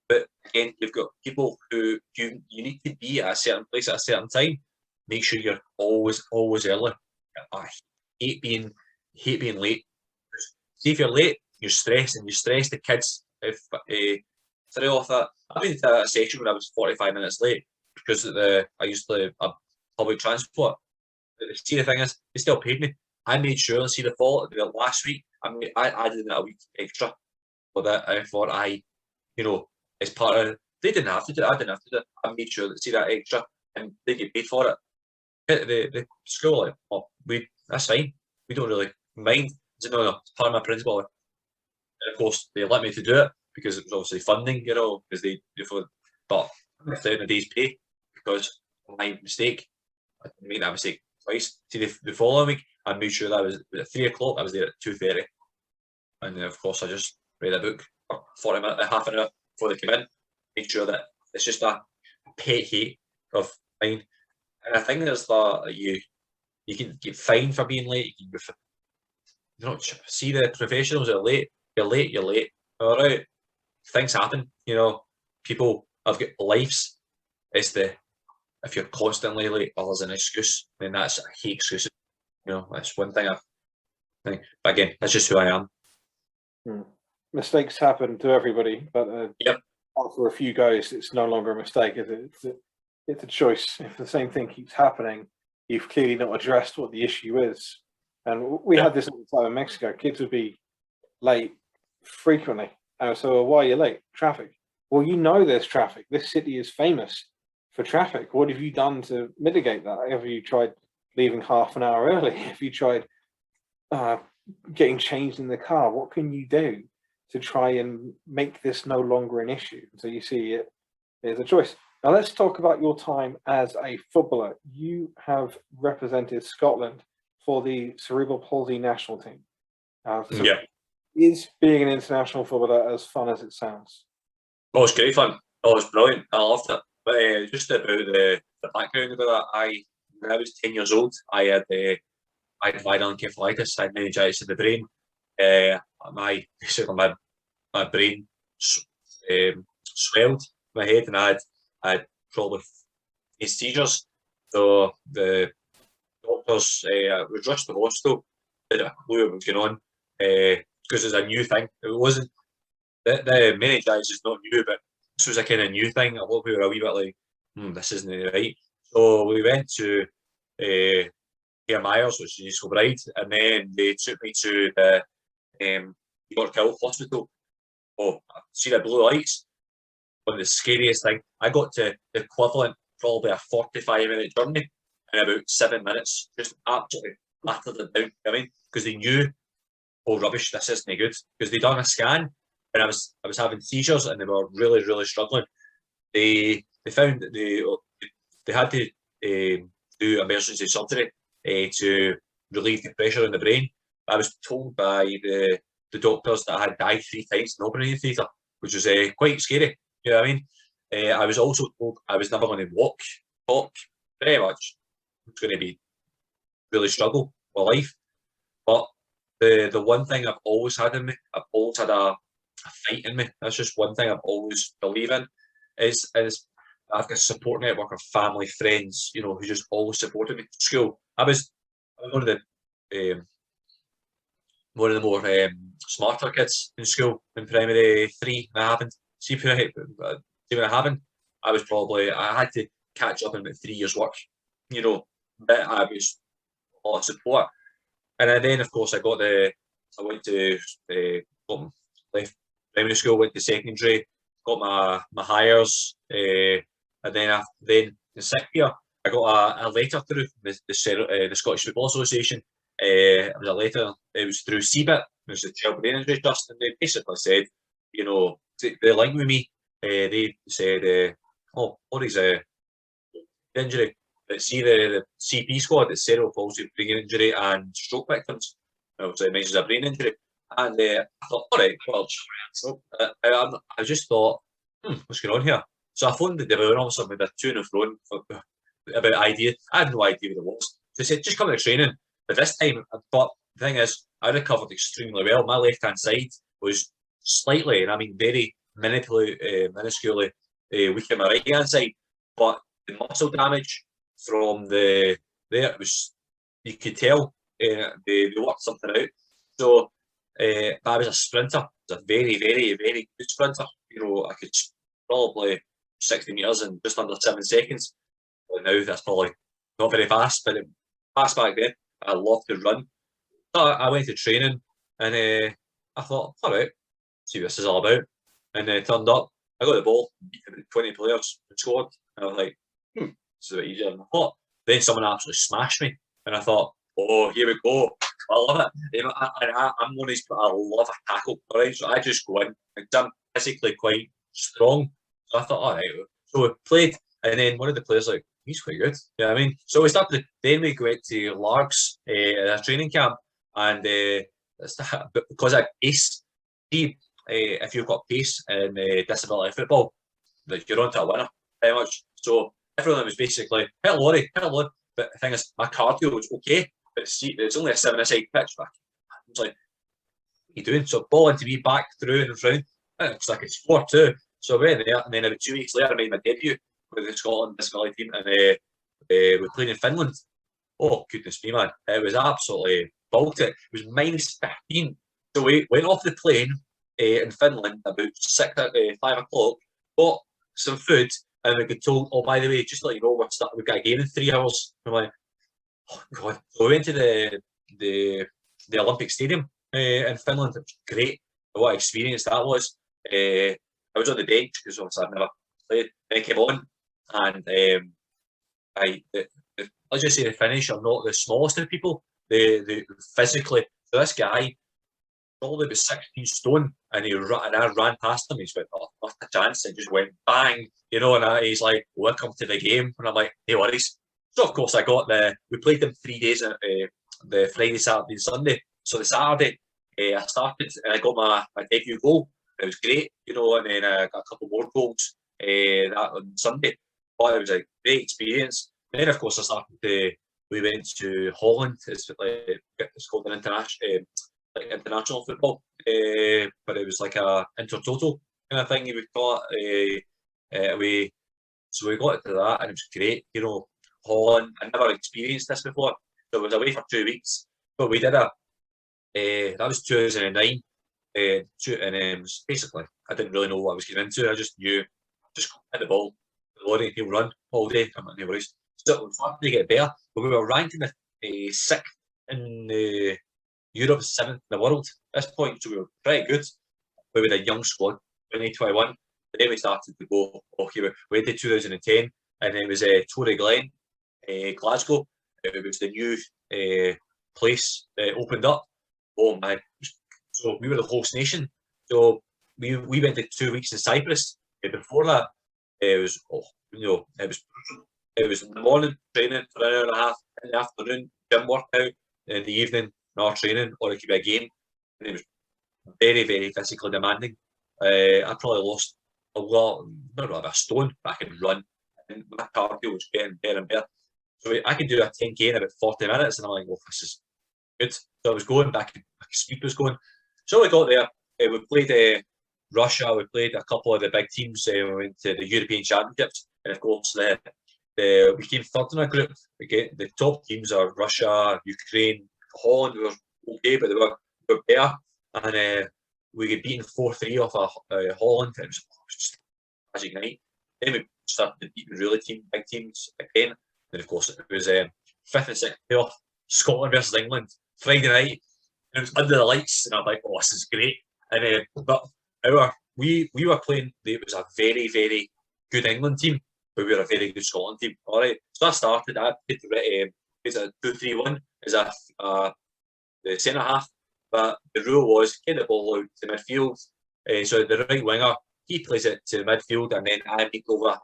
But again, you've got people who you need to be at a certain place at a certain time. Make sure you're always early. I hate being late. See, if you're late, you're stressed, and you stress the kids. If through off that, I've been to a session where I was 45 minutes late because I used to public transport. But see, the thing is, they still paid me. I made sure. See, the last week, I added in a week extra for that. I thought as part of. They didn't have to do it. I didn't have to do it. I made sure that see that extra, and they get paid for it. The school, like, "Oh, that's fine. We don't really mind." I said, "No, it's part of my principle." And of course, they let me to do it because it was obviously funding, because but I left out in a day's pay because of my mistake. I didn't make that mistake twice. See, the following week, I made sure that I was at 3 o'clock. I was there at 2:30, and then of course I just read a book for 40 minutes, half an hour before they come in. Make sure that it's just a pet hate of mine. And I think there's that you can get fined for being late. You can see the professionals are late. You're late. You're late. All right. Things happen. People have got lives. If you're constantly late or there's an excuse, then I hate excuses. That's one thing I think. But again, that's just who I am. Mistakes happen to everybody, but Yep. for a few guys, it's no longer a mistake. It's a choice. If the same thing keeps happening, you've clearly not addressed what the issue is. And we had this all the time in Mexico. Kids would be late frequently. So why are you late? Traffic. Well, you know there's traffic. This city is famous for traffic. What have you done to mitigate that? Have you tried leaving half an hour early? Have you tried getting changed in the car? What can you do to try and make this no longer an issue? So you see it is a choice. Now let's talk about your time as a footballer. You have represented Scotland for the cerebral palsy national team. So Yeah. is being an international footballer as fun as it sounds? Oh, it's great fun. Oh, it's brilliant. I loved it. But just about the background about that, when I was 10 years old, I had viral encephalitis. I had meningitis of the brain. Basically my brain swelled my head, and I had probably seizures. So the doctors were rushed to the hospital. Didn't have a clue what was going on because it's a new thing. It wasn't the meningitis is not new, but this was a kind of new thing. A lot of people were a wee bit like, this isn't right. So we went to Myers, which is East Kilbride, and then they took me to the York Hill Hospital. Oh, see the blue lights? One of the scariest thing. I got to the equivalent, probably a 45-minute journey in about 7 minutes. Just absolutely battered it down. I mean, because they knew, oh rubbish, this isn't good. Because they done a scan, and I was having seizures, and they were really, really struggling. They found that they had to do emergency surgery to relieve the pressure in the brain. I was told by the doctors that I had died 3 times in the operating theatre, which was quite scary. You know what I mean? I was also told I was never going to talk very much. It's going to be really struggle with life. But the one thing I've always had in me, I've always had a fight in me. That's just one thing I've always believed in. Is I've got a support network of family, friends, you know, who just always supported me. School. I was one of the more smarter kids in school in primary 3. And I haven't. See when I haven't. I had to catch up in about 3 years' work. You know, but I was a lot of support. And then, of course, I went to left primary school, went to secondary, got my hires, and then in 6th year, I got a letter through the Scottish Football Association. It was a letter. It was through CBIT, it was the Child Brain Injury Trust, and they basically said, you know, they linked with me. They said, Laurie's injury. But see the CP squad, the cerebral palsy, brain injury, and stroke victims. Obviously, it mentions a brain injury, and I thought, all right, well, I just thought, what's going on here? So I phoned the development officer with a to and fro about idea. I had no idea what it was. So they said, just come to training. But this time, but the thing is, I recovered extremely well. My left-hand side was slightly, and I mean very minusculely weak on my right-hand side, but the muscle damage from there, it was, you could tell they worked something out. So I was a sprinter. I was a very, very, very good sprinter. You know, I could probably 60 metres in just under 7 seconds. Well, now that's probably not very fast, but it fast back then. I loved to run. So I went to training, and I thought, all right, see what this is all about. And turned up. I got the ball, beat 20 players, and scored. And I was like, this is a bit easier than I thought. Then someone absolutely smashed me, and I thought, oh, here we go. I love it. You know, I'm one of these people, I love a tackle. All right, so I just go in. I'm physically quite strong. So I thought, all right. So we played, and then one of the players like, he's quite good. You know what I mean? So we started. Then we went to Largs, a training camp, and because I pace, if you've got pace in disability football, like you're on to a winner, pretty much. So everyone was basically hit Laurie. But the thing is, my cardio was okay, but see, it's only a 7-a-side pitch. But I was like, what are you doing? So ball into me back through and around, because I could score too. So we went there, and then about 2 weeks later, I made my debut with the Scotland disability team, and we played in Finland. Oh goodness me, man! It was absolutely Baltic. It was -15. So we went off the plane in Finland about 5 o'clock, got some food, and we got told, oh, by the way, just to let you know, we've got a game in 3 hours. I'm like, oh god. So we went to the Olympic Stadium in Finland. It was great. what experience that was. I was on the bench because obviously I've never played. Then I came on, and let's just say the finish. I'm not the smallest of people. The physically, so this guy probably was 16 stone, and I ran past him. He's went, "Oh, not a chance!" And just went bang, and he's like, "Welcome to the game," and I'm like, "No worries." So of course I got we played them 3 days, the Friday, Saturday, and Sunday. So the Saturday, I started and I got my debut goal. It was great, and then I got a couple more goals that on Sunday. But it was a great experience. And then of course we went to Holland. It's called an international football, but it was like a intertotal kind of thing you would call it. So we got to that, and it was great. Holland. I never experienced this before, so I was away for 2 weeks. But we did that was 2009, and it was basically I didn't really know what I was getting into. I just knew just hit the ball, Laurie, he'll run all day. I'm like, no worries. So it was starting to get better, but we were ranked in the 6th in Europe, 7th in the world at this point, so we were pretty good. We had a young squad, 2021. Then we started to go, okay, we went to 2010, and it was Torrey Glen, Glasgow. It was the new place opened up. Oh man! So we were the host nation. So we went to 2 weeks in Cyprus. Before that, it was it was in the morning training for an hour and a half, in the afternoon gym workout, in the evening another training, or it could be a game. And it was very, very physically demanding. I probably lost a lot, not really a stone, but I could run, and my cardio was getting better and better. So I could do a 10k in about 40 minutes, and I'm like, well, this is good. So I was going back, my speed was going. So we got there. We played Russia. We played a couple of the big teams. We went to the European Championships, and of course, we came third in our group. The top teams are Russia, Ukraine, Holland. We were okay, but they were better, and we got beaten 4-3 off Holland. It was just a magic night. Then we started beating really big teams again. Then of course it was 5th and 6th playoff, Scotland versus England, Friday night. And it was under the lights, and I'm like, oh, this is great. And but we were playing. It was a very, very good England team, but we were a very good Scotland team. All right, so I started. I played it's a 2-3-1 as the centre half, but the rule was get the ball out to midfield. So the right winger, he plays it to midfield, and then I make over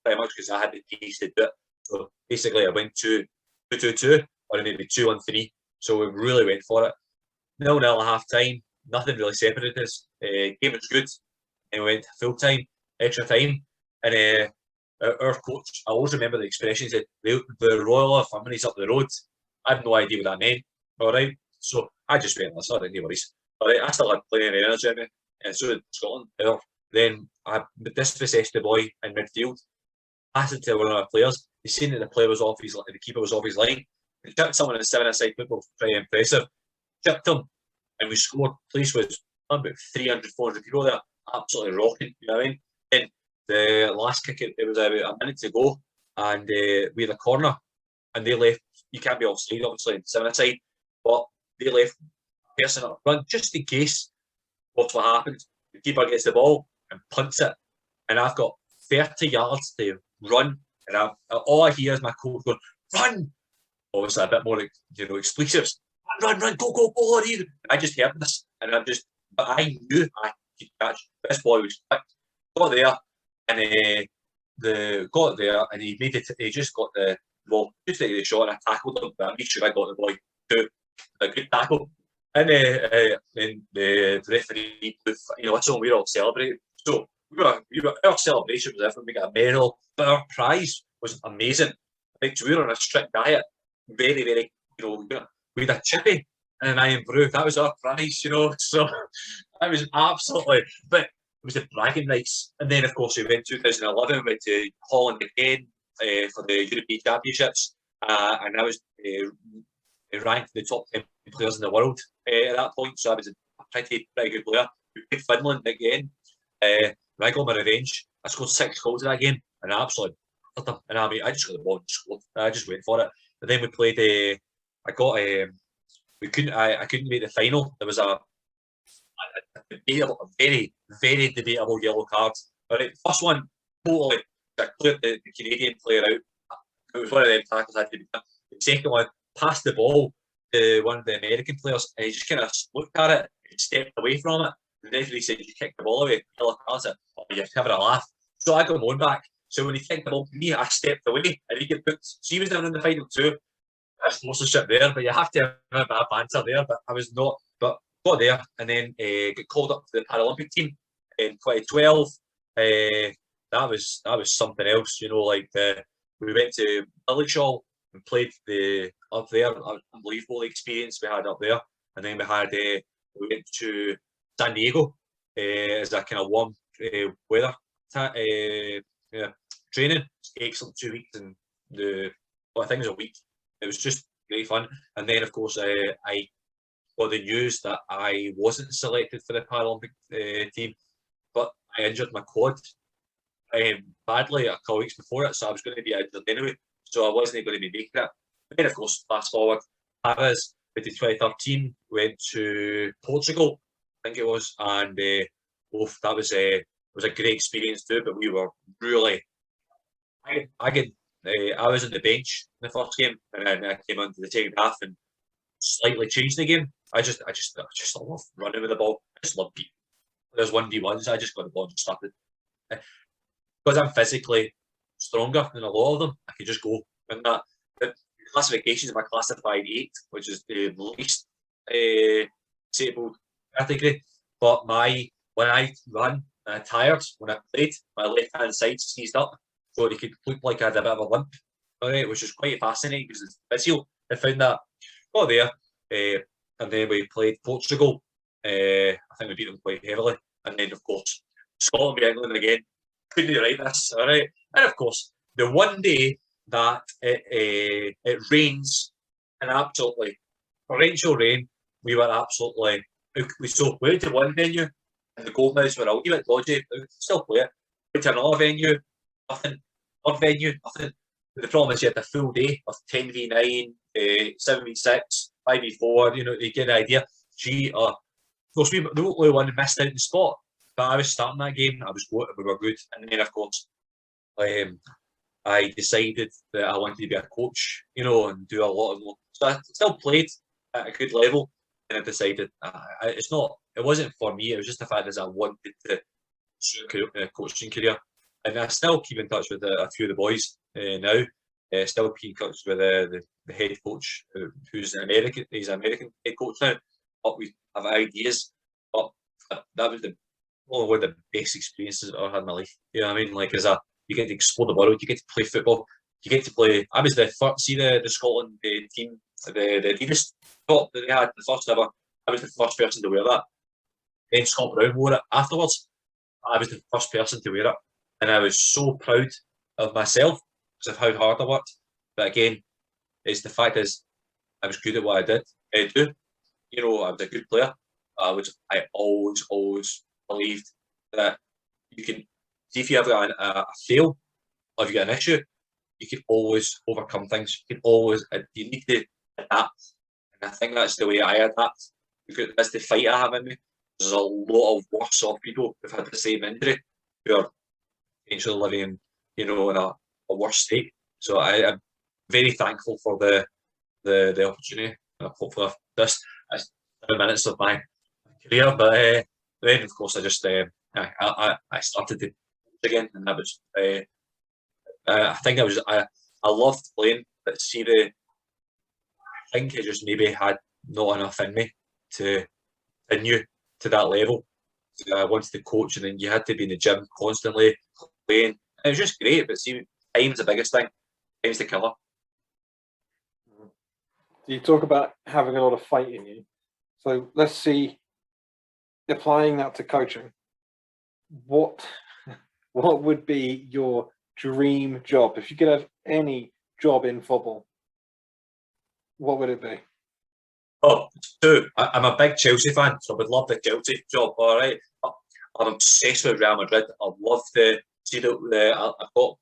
pretty much because I had the pace to do it. So basically, I went 2-2-2, or maybe 2-1-3. So we really went for it. 0-0 at half time. Nothing really separated us. Game was good, and we went full time, extra time, and our coach. I always remember the expression. He said the Royal Infirmary's up the road. I had no idea what that meant. All right, so I just went, listen, I didn't worries. All right, I still had plenty of energy in me, and so did Scotland. Then I dispossessed the boy in midfield, passed it to one of our players. He seen that the keeper was off his line. He chipped someone in 7-a-side football, very impressive. Chipped him, and we scored. Place was about 300, 400 people there, absolutely rocking. You know what I mean? Then the last kick, it was about a minute to go, and we had a corner, and they left. You can't be offside, obviously, in 7-a-side, but they left a person up front just in case. What's what happens? The keeper gets the ball and punts it, and I've got 30 yards to run, and all I hear is my coach going, "Run!" Obviously, a bit more, expletives. Run, go, Laurie! And I just heard this, and but I knew I could catch. This boy was quick. Got there, and he made it. He just got the ball, just take the shot, and I tackled him. But I made sure I got the boy to a good tackle. And then the referee, whistle, we were all celebrating. So our celebration was different. We got a medal, but our prize was amazing. Like, so we were on a strict diet, very, very, we had a chippy and an iron brew. That was our prize, So that was absolutely. But it was the bragging rights. And then, of course, we went 2011. We went to Holland again for the European Championships, and I was ranked in the top 10 players in the world at that point. So I was a pretty good player. We played Finland again. When I got my revenge, I scored 6 goals in that game, and I absolutely. And I just got the ball and scored. I just went for it. But then we played. I couldn't make the final. There was a debatable, very debatable yellow card. All right, first one, totally, I cleared the Canadian player out. It was one of them tackles had to be done. The second one, passed the ball to one of the American players, and he just kind of looked at it and stepped away from it. The referee said, "You kicked the ball away." Yellow card. Said, "Oh, you're having a laugh." So I got my own back. So when he kicked the ball to me, I stepped away, and he get booked. So he was down in the final too. That's sponsorship there, but you have to have a bit of banter there. But I was not. But got there, and then got called up to the Paralympic team in 2012. That was something else, you know. Like we went to Billigshaw and played up there. Unbelievable experience we had up there, and then we went to San Diego as a kind of warm weather training. Excellent 2 weeks and I think it was a week. It was just great fun. And then of course I got the news that I wasn't selected for the Paralympic team, but I injured my quad badly a couple of weeks before it, so I was going to be injured anyway, so I wasn't going to be making it. And then of course, fast forward, Paris with the 2013 went to Portugal, I think it was, and that was a great experience too. But we were really, I was on the bench in the first game, and then I came onto the second half and slightly changed the game. I just love running with the ball. I just love beating. There's 1v1s. I just got the ball and just started. Because I'm physically stronger than a lot of them, I could just go. And that the classifications of my classified 8, which is the least disabled category. But when I ran and I tired, when I played, my left hand side seized up, so it could look like I had a bit of a limp. Right, which is quite fascinating because it's physio. I found that. Got there, and then we played Portugal. I think we beat them quite heavily, and then of course Scotland beat England again. Couldn't write this, all right. And of course, the one day that it rains, and absolutely torrential rain, we were absolutely. So we went to one venue, and the goalmouths were a wee bit dodgy. But we could still play it. Went to another venue, nothing. Third venue, nothing. The problem is you had the full day of 10v9, 7v6, 5v4. You know, you get the idea. Of course, we were the only one who missed out in the spot. But I was starting that game. We were good, and then of course, I decided that I wanted to be a coach, you know, and do a lot of more. So I still played at a good level, and I decided it wasn't for me. It was just the fact that I wanted to pursue a coaching career, and I still keep in touch with a few of the boys now. Still keep in touch with the head coach, who's an American. He's an American head coach now. But we have ideas. But that was one of the best experiences I've had in my life. You know what I mean? Like, you get to explore the world, you get to play football, you get to play. I was the first, see the Scotland team, the Adidas top that they had, the first ever. I was the first person to wear that. Then Scott Brown wore it afterwards. I was the first person to wear it, and I was so proud of myself because of how hard I worked. But again, it's the fact is, I was good at what I did. You know, I was a good player. I always believed that you can see if you have got a fail or if you got an issue, you can always overcome things. You need to adapt, and I think that's the way I adapt. Because that's the fight I have in me. There's a lot of worse off people who've had the same injury who are potentially living, you know, in a worse state. So I'm very thankful for the opportunity. Hopefully this 7 minutes of my career, but then of course I just I started to again, and that was I think I loved playing, but I think I just maybe had not enough in me to continue to that level. I wanted to coach, and then you had to be in the gym constantly playing. It was just great, but see, time's the biggest thing. Time's the killer. You talk about having a lot of fight in you. So let's see, applying that to coaching, what would be your dream job? If you could have any job in football, what would it be? Oh, two. I'm a big Chelsea fan, so I would love the Chelsea job. All right, I'm obsessed with Real Madrid. I love the see I've got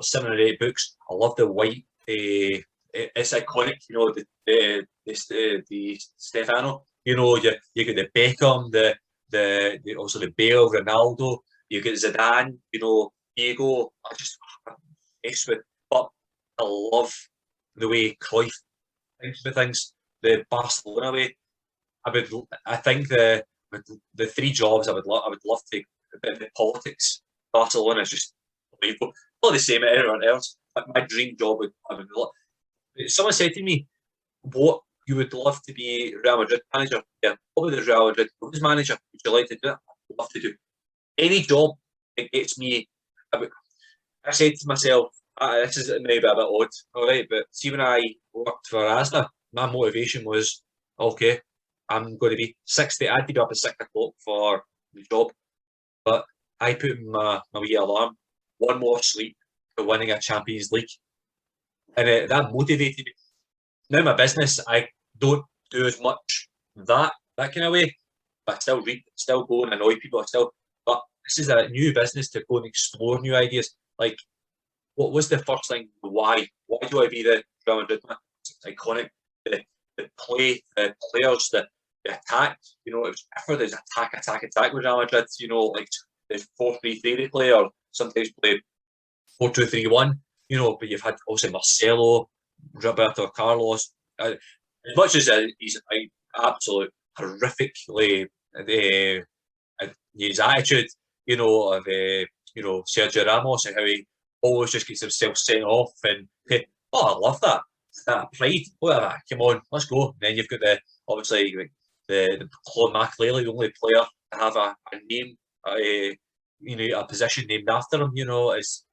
7 or 8 books. I love the white. It's iconic, you know, the Stefano. You know, you get the Beckham, the also the Bale, Ronaldo. You get Zidane, Diego. I'm obsessed with. But I love the way Cruyff thinks about things. The Barcelona way. I think the three jobs I would love to. A bit of the politics. Barcelona is just unbelievable. Not the same as everyone else. But my dream job I would love. Someone said to me, "What you would love to be Real Madrid manager?" Yeah, what would the Real Madrid manager? Would you like to do it? I'd love to do any job that gets me. I said to myself, this is maybe a bit odd, all right, but see when I worked for Asda, my motivation was, okay, I'm going to be 60. I had to be up at 6 o'clock for the job, but I put in my wee alarm, one more sleep to winning a Champions League, and that motivated me. Now my business, I don't do as much that kind of way, but I still read, still go and annoy people, but this is a new business to go and explore new ideas. Like, what was the first thing? Why? Why do I be the Real Madrid man? It's iconic. The play, the players, the attack. It was effort. There's attack with Real Madrid. Like the 4-3-3 they play, or sometimes play 4-2-3-1. But you've had also Marcelo, Roberto Carlos. As much as he's absolute horrifically his attitude, of Sergio Ramos and how he always just gets himself sent off, and I love that. That pride, whatever. Come on, let's go. And then you've got obviously the Claude Makélélé, the only player to have a name, a position named after him. Is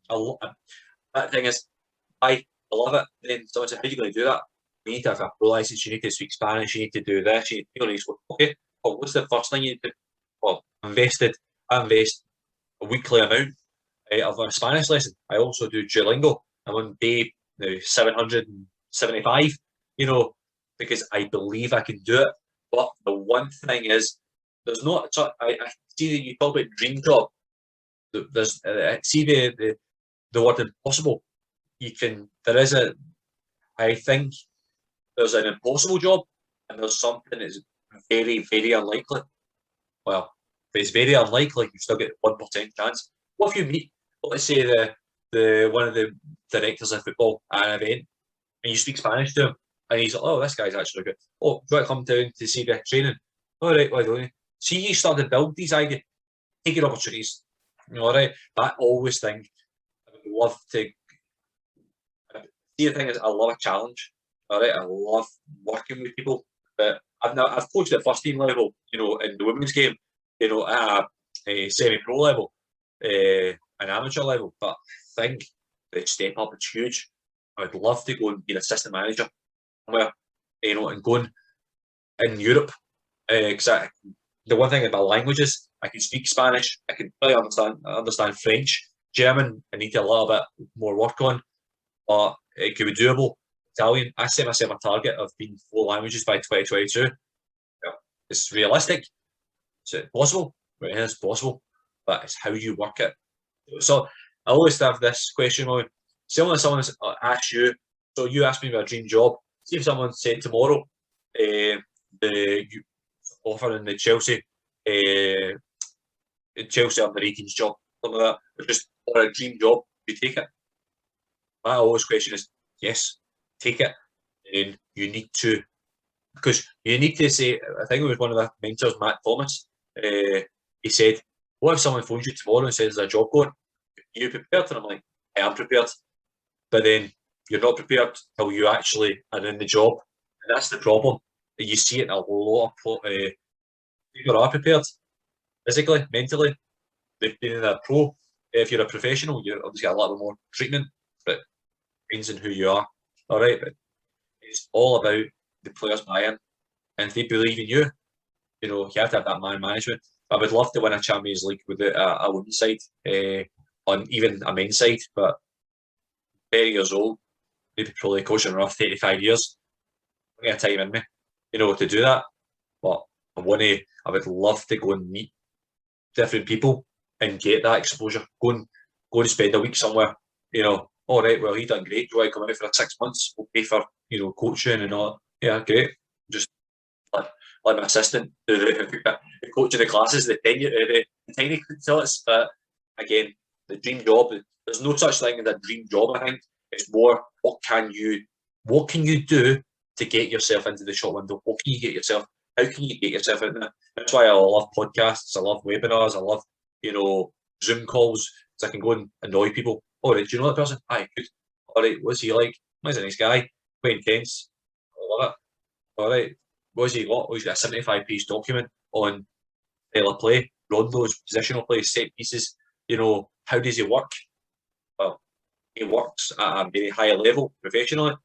that thing is, I love it. Then someone said, "How are you going to do that? You need to have a pro license. You need to speak Spanish. You need to do this. You need to go, okay. Well, what's the first thing you do?" Well, I invest a weekly amount of a Spanish lesson. I also do Duolingo. I'm on day now 775, because I believe I can do it. But the one thing is, there's not. I see that you talk about dream job. There's see the word impossible. I think there's an impossible job, and there's something that's very, very unlikely. Well, if it's very unlikely, you still get 1% chance. What if you meet, let's say, the one of the directors of football at an event, and you speak Spanish to him, and he's like, "Oh, this guy's actually good. Oh, do you want to come down to see the training? All right, why don't you?" See, you start to build these ideas, take your opportunities. All right, I always think I would love to. See, the thing is, I love a challenge. All right, I love working with people. But I've coached at first team level, in the women's game, at a semi-pro level, an amateur level. But I think the step up is huge. I would love to go and be an assistant manager somewhere, and going in Europe. Because the one thing about languages, I can speak Spanish, I can really understand French, German. I need a little bit more work on, but it could be doable. Italian, I set myself a target of being 4 languages by 2022. Yeah, it's realistic. Is it possible? Right, it's possible, but it's how you work it. So I always have this question: someone asks you, so you asked me about a dream job. See if someone said tomorrow, the offer in the Chelsea under 18s job, something like that, or a dream job, you take it? My always question is, yes, take it. And you need to, because you need to say, I think it was one of the mentors, Matt Thomas, he said, "What if someone phones you tomorrow and says there's a job going? Are you prepared?" And I'm like, "I am prepared." But then you're not prepared till you actually are in the job. And that's the problem. You see it in a lot of people are prepared physically, mentally. They've been in a pro. If you're a professional, you're obviously got a little bit more treatment, but it depends on who you are. All right, but it's all about the players buy-in, and if they believe in you, you have to have that man management. I would love to win a Champions League with a women's side, on even a men's side, but 30 years old, maybe probably coaching around 35 years. I got time in me, to do that. But I would love to go and meet different people and get that exposure. Go and spend a week somewhere, all right, well, he done great. Do I come out for 6 months? We'll pay for, coaching and all. Yeah, great. Just let my assistant do the coaching the classes, the tiny facilities. But again, the dream job. There's no such thing as a dream job. I think it's more what can you do to get yourself into the shop window? What can you get yourself? How can you get yourself in there? That's why I love podcasts. I love webinars. I love Zoom calls. So I can go and annoy people. All right, do you know that person? Aye, good. All right, what's he like? He's a nice guy. Quite intense. I love it. All right, what's he got? Oh, he's got a 75-page document on style of play, rondos, positional play, set pieces. How does he work? Well, he works at a very high level, professionally,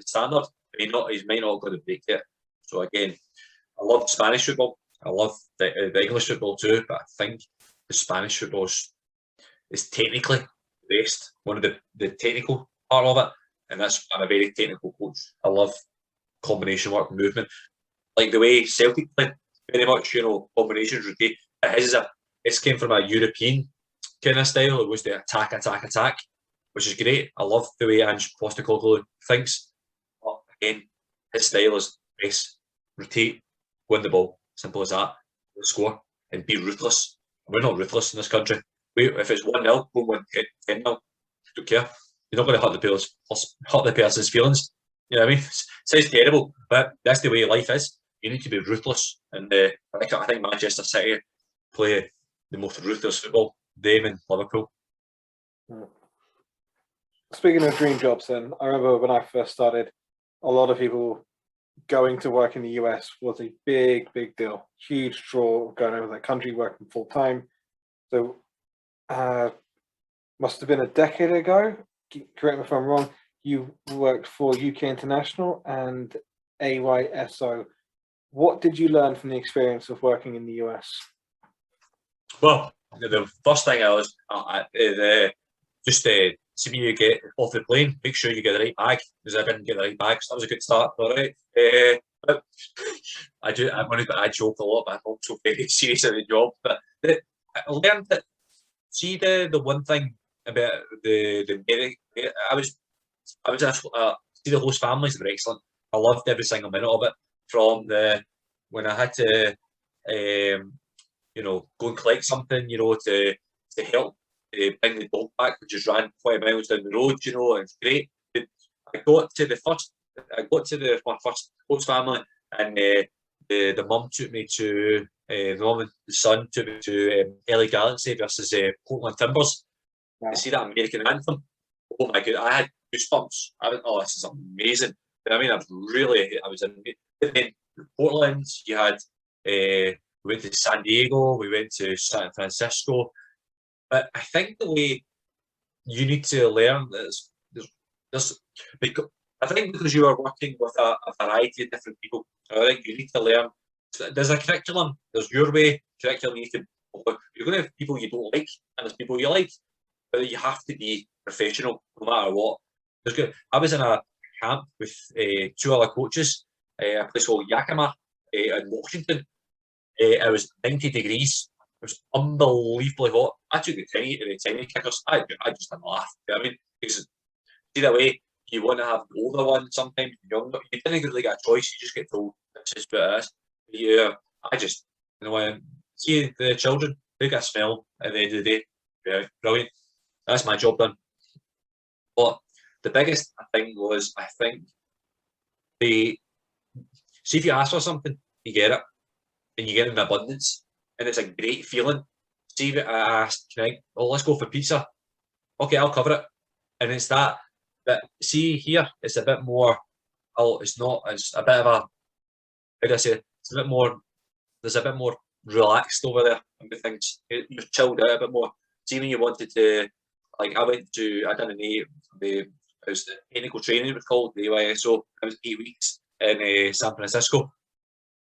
standard. He might not go to break yet. So again, I love Spanish football. I love the English football too, but I think the Spanish football is technically the best. One of the technical part of it, and I'm a very technical coach. I love combination work, movement, like the way Celtic play. Very much, combinations, rotate. It's came from a European kind of style. It was the attack, which is great. I love the way Ange Postecoglou thinks. But again, his style is press, rotate, win the ball. Simple as that. Score and be ruthless. We're not ruthless in this country. If it's 1-0, go and win 10-0. Don't care. You're not going to hurt the person's feelings. You know what I mean? It sounds terrible, but that's the way life is. You need to be ruthless, and I think Manchester City play the most ruthless football. Them and Liverpool. Speaking of dream jobs, then I remember when I first started, a lot of people going to work in the US was a big deal, huge draw, going over the country, working full time. So, must have been a decade ago. Correct me if I'm wrong. You worked for UK International and AYSO. What did you learn from the experience of working in the US? Well, the first thing just see me you get off the plane, make sure you get the right bag, because I didn't get the right bag, so that was a good start. All right. I joke a lot, but I'm also very serious at the job. But I learned that. See the one thing about the see the host families were excellent. I loved every single minute of it. From when I had to go and collect something, to help bring the dog back, which just ran 20 miles down the road, and it's great. I got to my first host family, and the mum took me to the mum and the son took me to LA Galaxy versus Portland Timbers. Wow. To see that American anthem. Oh my god, I had goosebumps. This is amazing. I mean, I was in. Then Portland, you had. We went to San Diego. We went to San Francisco. But I think the way you need to learn is because you are working with a variety of different people. I think you need to learn. There's a curriculum. There's your way curriculum. You're going to have people you don't like, and there's people you like. But you have to be professional no matter what. I was in a camp with two other coaches, a place called Yakima in Washington. It was 90 degrees. It was unbelievably hot. I took the tiny kickers. I just didn't laugh. You know what I mean? Because see that way, you want to have the older one sometimes. You didn't really get a choice. You just get told this is what it is. Yeah, I just see the children. They get a smell at the end of the day. Yeah, brilliant. That's my job done. But the biggest thing was, I think, see if you ask for something, you get it, and you get it in abundance, and it's a great feeling. See if I asked, let's go for pizza. Okay, I'll cover it, and it's that. But see here, it's a bit more. It's a bit of a. How do I say it? It's a bit more. There's a bit more relaxed over there. Things you're chilled out a bit more. See when you wanted to. Like I done the technical training, it was called the AYSO. It was 8 weeks in San Francisco.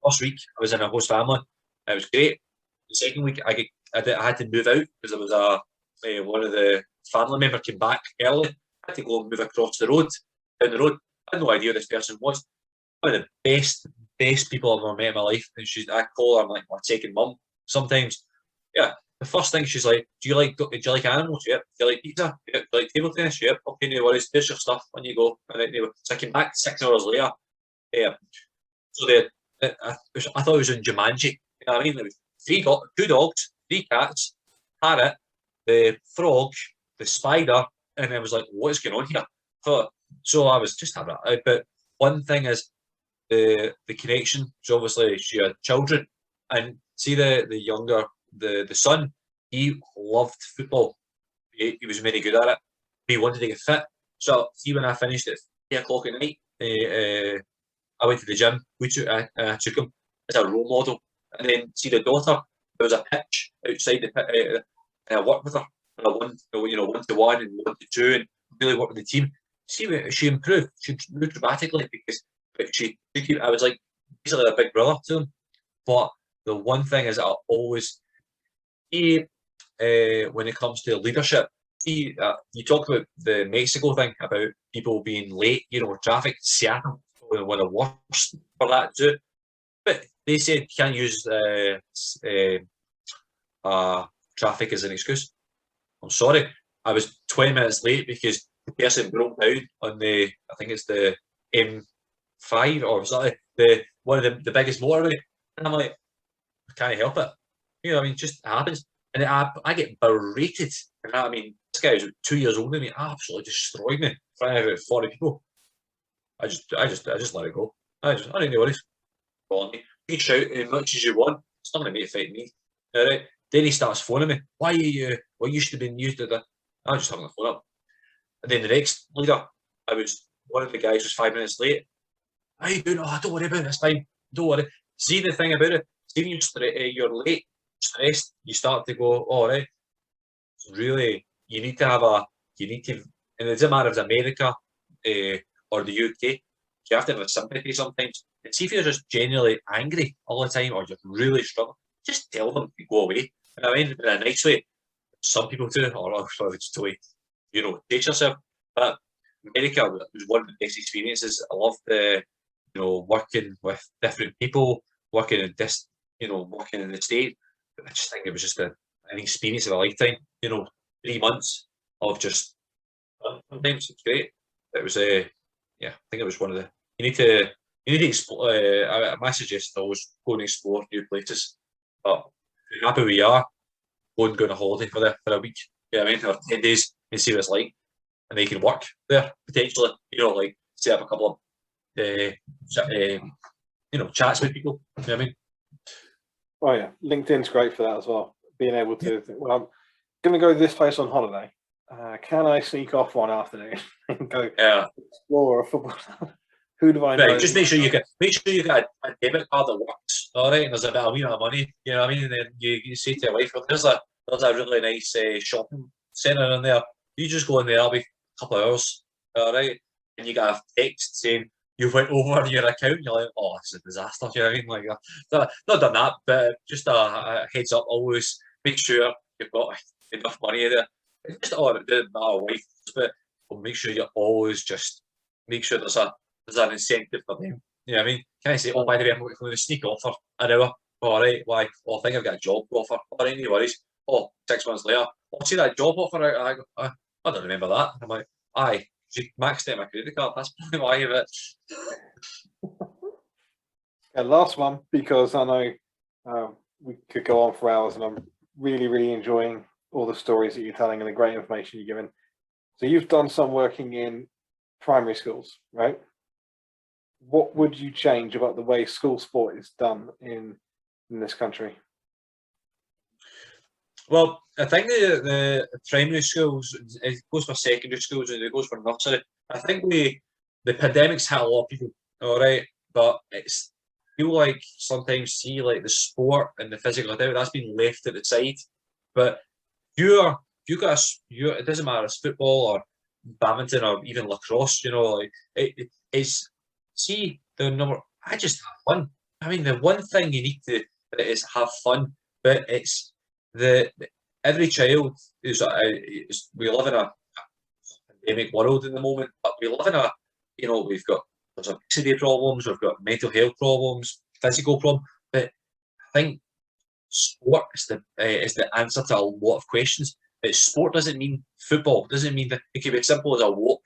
First week I was in a host family. It was great. The second week I had to move out because there was one of the family members came back early. I had to go and move across the road, down the road. I had no idea who this person was. One of the best people I've ever met in my life. And I call her, I'm like my second mum sometimes. Yeah. The first thing she's like, do you like animals? Yep. Do you like pizza? Yep. Do you like table tennis? Yep. Okay, no worries. There's your stuff when you go. And then, so I came back 6 hours later. Yeah. So I thought it was in Jumanji. know what I mean? There was two dogs, 3 cats, parrot, the frog, the spider, and I was like, what is going on here? So I was just having it. But one thing is the connection. So obviously she had children, and see the younger the son, he loved football. He was very good at it. He wanted to get fit. So see when I finished at 3 o'clock at night, I went to the gym. I took him as a role model, and then see the daughter. There was a pitch outside the pit, and I worked with her. And I won, 1-to-1 and 1-to-2, and really worked with the team. See, she improved. She moved dramatically because I was like basically a big brother to them. But the one thing is, I always see when it comes to leadership. See, you talk about the Mexico thing about people being late. Traffic. Seattle was one of the worst for that too. But they said you can't use traffic as an excuse. I'm sorry. I was 20 minutes late because the person broke down on I think it's the M5 or something, one of the biggest motorway. And I'm like, I can't help it. I mean, it just happens. And I get berated. And I mean, this guy was 2 years older than me, absolutely destroyed me in front of about 40 people. I just let it go. I don't know what it's calling me. You can shout as much as you want. It's not going to make it fight me. All right. Then he starts phoning me. Why are you? What used to be used to that? I was just having the phone up. And then the next leader, one of the guys was 5 minutes late. How you doing? Oh, don't worry about it. It's fine. Don't worry. See the thing about it. See when you're late, stressed, you start to go, all right. Really, you need to, and it doesn't matter if it's America or the UK, you have to have a sympathy sometimes. And see if you're just genuinely angry all the time or you're really struggling, just tell them to go away. And I mean, in a nice way. Some people do, or just the way, take yourself. But America was one of the best experiences. I loved working with different people, working in working in the state. I just think it was just an experience of a lifetime. 3 months of just fun. Sometimes it's great. It was I think it was one of the. You need to explore. My suggestion is always go and explore new places. But if you're happy where you are, go on a holiday for a week. I mean, or 10 days and see what it's like, and they can work there potentially. Like set up a couple of chats with people. You know what I mean? Oh yeah, LinkedIn's great for that as well. Being able to, well, I'm going to go to this place on holiday. Can I sneak off one afternoon and go explore a football? Who do I know? Right, just make sure you get a debit card that works. All right, and there's a bit of wee bit of money. You know what I mean? And then you say to your wife, well, there's a really nice shopping centre in there. You just go in there. It'll be a couple of hours. All right, and you get a text saying you went over your account. You're like, oh, it's a disaster. You know what I mean? Like, not done that, but just a heads up. Always make sure you've got enough money there. It's just it doesn't matter wife, but make sure you always just make sure there's an incentive for them. You know what I mean? Can I say, oh, by the way, I'm going to sneak off for an hour? All right, why? Oh, I think I've got a job offer. All right, no worries. Oh, 6 months later, I'll see that job offer. I don't remember that. I'm like, aye, she maxed out my credit card. That's probably why of it. And last one, because I know we could go on for hours, and I'm really, really enjoying all the stories that you're telling and the great information you're giving. So you've done some working in primary schools, right? What would you change about the way school sport is done in this country? Well, I think the primary schools, it goes for secondary schools and it goes for nursery. I think the pandemic's hit a lot of people, all right, but it's feel like sometimes see like the sport and the physical activity that's been left at the side. But it doesn't matter if it's football or badminton or even lacrosse, like it's see the number. I just have fun. I mean, the one thing you need to is have fun, but it's every child is we live in a pandemic world in the moment, but we live in a there's obesity problems, we've got mental health problems, physical problems, but I think sport is the answer to a lot of questions. But sport doesn't mean football, doesn't mean that it can be as simple as a walk.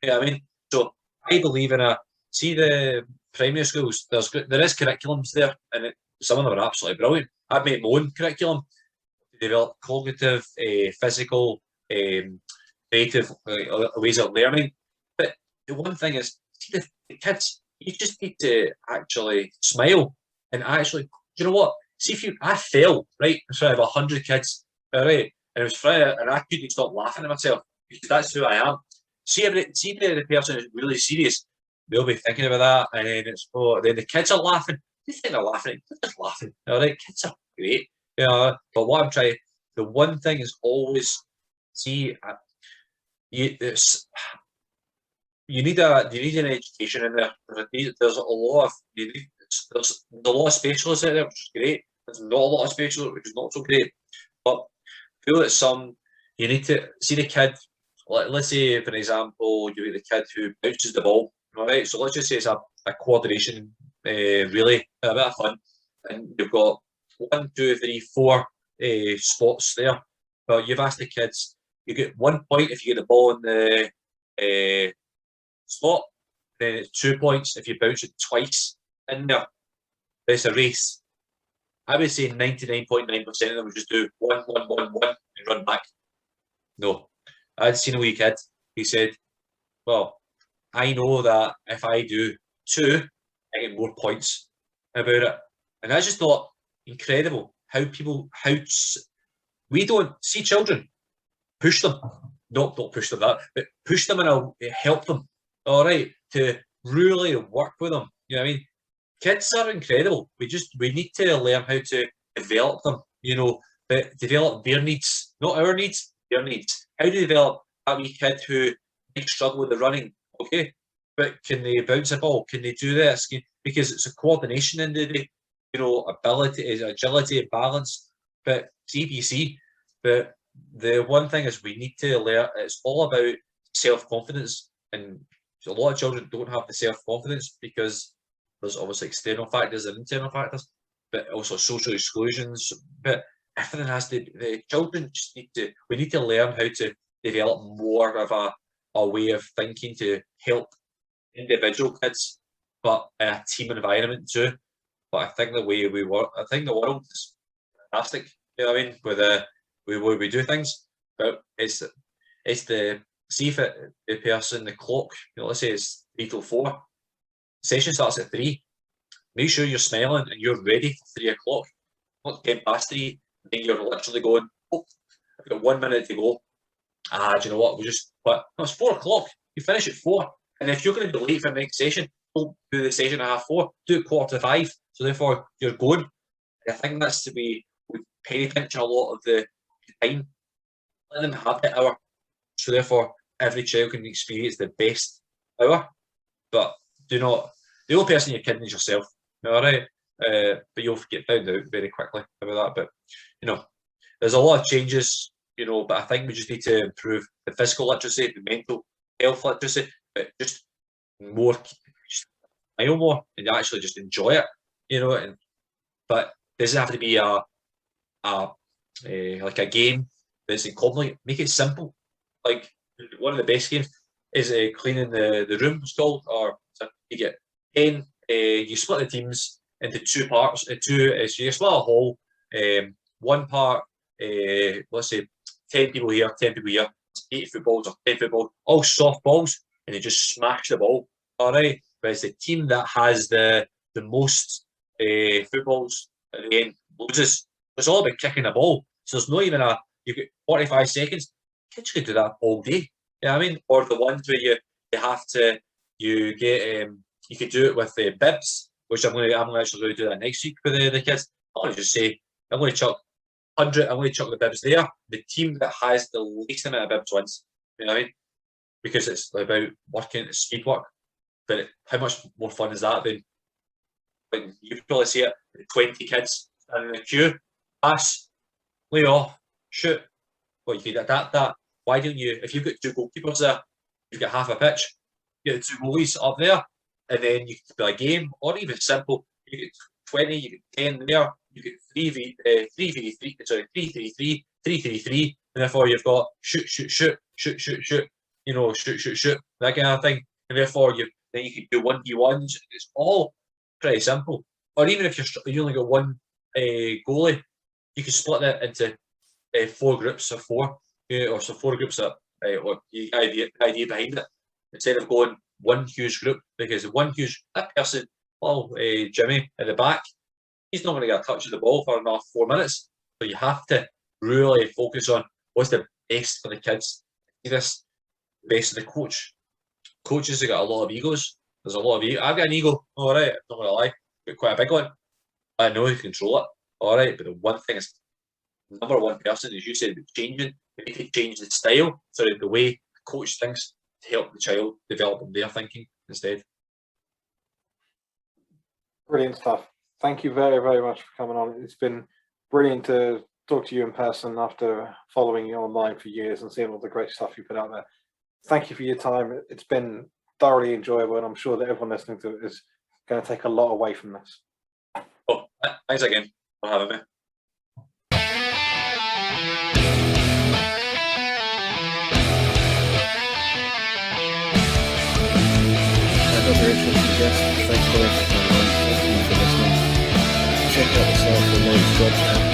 You know what I mean? So I believe in see the primary schools, there is curriculums there, and Some of them are absolutely brilliant. I've made my own curriculum to develop cognitive, physical, creative ways of learning. But the one thing is, see the kids, you just need to actually smile and actually, you know what? See if I fell, right, in front of 100 kids, all right, and it was Friday, and I couldn't stop laughing at myself because that's who I am. See the person is really serious, they'll be thinking about that, and then then the kids are laughing. They think they're laughing, they're just laughing. All right, kids are great, but what I'm trying, the one thing is always see, you need an education in there. There's a lot of there's a lot of specialists out there, which is great. There's not a lot of specialists, which is not so great. But I feel that you need to see the kid. Let's say, for example, you get the kid who bounces the ball. All right, so let's just say it's a coordination relay, a bit of fun, and you've got 1, 2, 3, 4 spots there. But you've asked the kids, you get 1 point if you get the ball in the spot, then it's 2 points if you bounce it twice in there. It's a race. I would say 99.9% of them would just do 1, 1, 1, 1 and run back. No. I'd seen a wee kid. He said, well, I know that if I do 2, I get more points about it. And I just thought, incredible how we don't see children, push them, not push them that, but push them and help them, all right, to really work with them. You know what I mean? Kids are incredible. We need to learn how to develop them, but develop their needs, not our needs, their needs. How do you develop that wee kid who might struggle with the running? Okay, but can they bounce a ball? Can they do this? Because it's a coordination in the day, ability, agility, balance, but CBC. But the one thing is we need to learn, it's all about self-confidence, and a lot of children don't have the self-confidence because there's obviously external factors and internal factors, but also social exclusions. But everything the children just we need to learn how to develop more of a way of thinking to help individual kids, but in a team environment too. But I think the way we work, I think the world is fantastic, you know what I mean, with the way we do things. But it's the, see if the person, the clock, let's say it's 3 till 4, session starts at 3. Make sure you're smiling and you're ready for 3 o'clock. Not 10 past 3, then you're literally going, oh, I've got 1 minute to go. Do you know what? No, it's 4 o'clock. You finish at 4. And if you're going to be late for the next session, don't do the session at 4:30, do it 4:45. So therefore, you're going. I think that's to be, we penny pinch a lot of the time. Let them have the hour. So therefore, every child can experience the best hour. But the only person you're kidding is yourself. All right. But you'll get found out very quickly about that. But there's a lot of changes. But I think we just need to improve the physical literacy, the mental health literacy, but just smile more and actually just enjoy it. But it doesn't have to be like a game that's incomplete. Make it simple. Like one of the best games is cleaning the room, it's called, or you get 10. You split the teams into 2 parts. So you split a hall. One part, let's say 10 people here, 10 people here, 8 footballs or 10 footballs, all soft balls, and they just smash the ball. All right, but it's the team that has the most footballs at the end loses. It's all about kicking the ball. So there's not even you get 45 seconds. Kids could do that all day. You know what I mean? Or the ones where you have to, you could do it with bibs, which I'm actually going to do that next week with the kids. I'm going to just say, I'm going to chuck 100, I'm going to chuck the bibs there. The team that has the least amount of bibs wins. You know what I mean? Because it's about working, it's speed work. But how much more fun is that than when you probably see it, 20 kids standing in a queue, pass, lay off, shoot. Well, you could adapt that. Why don't you, if you've got 2 goalkeepers there, you've got half a pitch, you get 2 goalies up there, and then you could play a game, or even simple, you get 20, you get 10 there, you get 3v3, 3-3-3, and therefore you've got shoot, shoot, that kind of thing, and therefore then you can do 1v1s. It's all pretty simple. or even if you only got one goalie, you can split it into 4 groups of 4, or so 4 groups of or the idea behind it, instead of going one huge group, because that person, Jimmy at the back, he's not going to get a touch of the ball for another 4 minutes. So you have to really focus on what's the best for the kids. This best of the coaches have got a lot of egos. There's a lot of ego. I've got an ego, all right, I'm not going to lie, but quite a big one. I know you control it, all right, but the one thing is, number one person, as you said, changing. You need to change the style, the way the coach thinks, to help the child develop their thinking instead. Brilliant stuff. Thank you very, very much for coming on. It's been brilliant to talk to you in person after following you online for years and seeing all the great stuff you put out there. Thank you for your time. It's been thoroughly enjoyable, and I'm sure that everyone listening to it is going to take a lot away from this. Oh, thanks again for having me. Another interesting guest. Thanks for listening. Check out the Self-Release Jobs app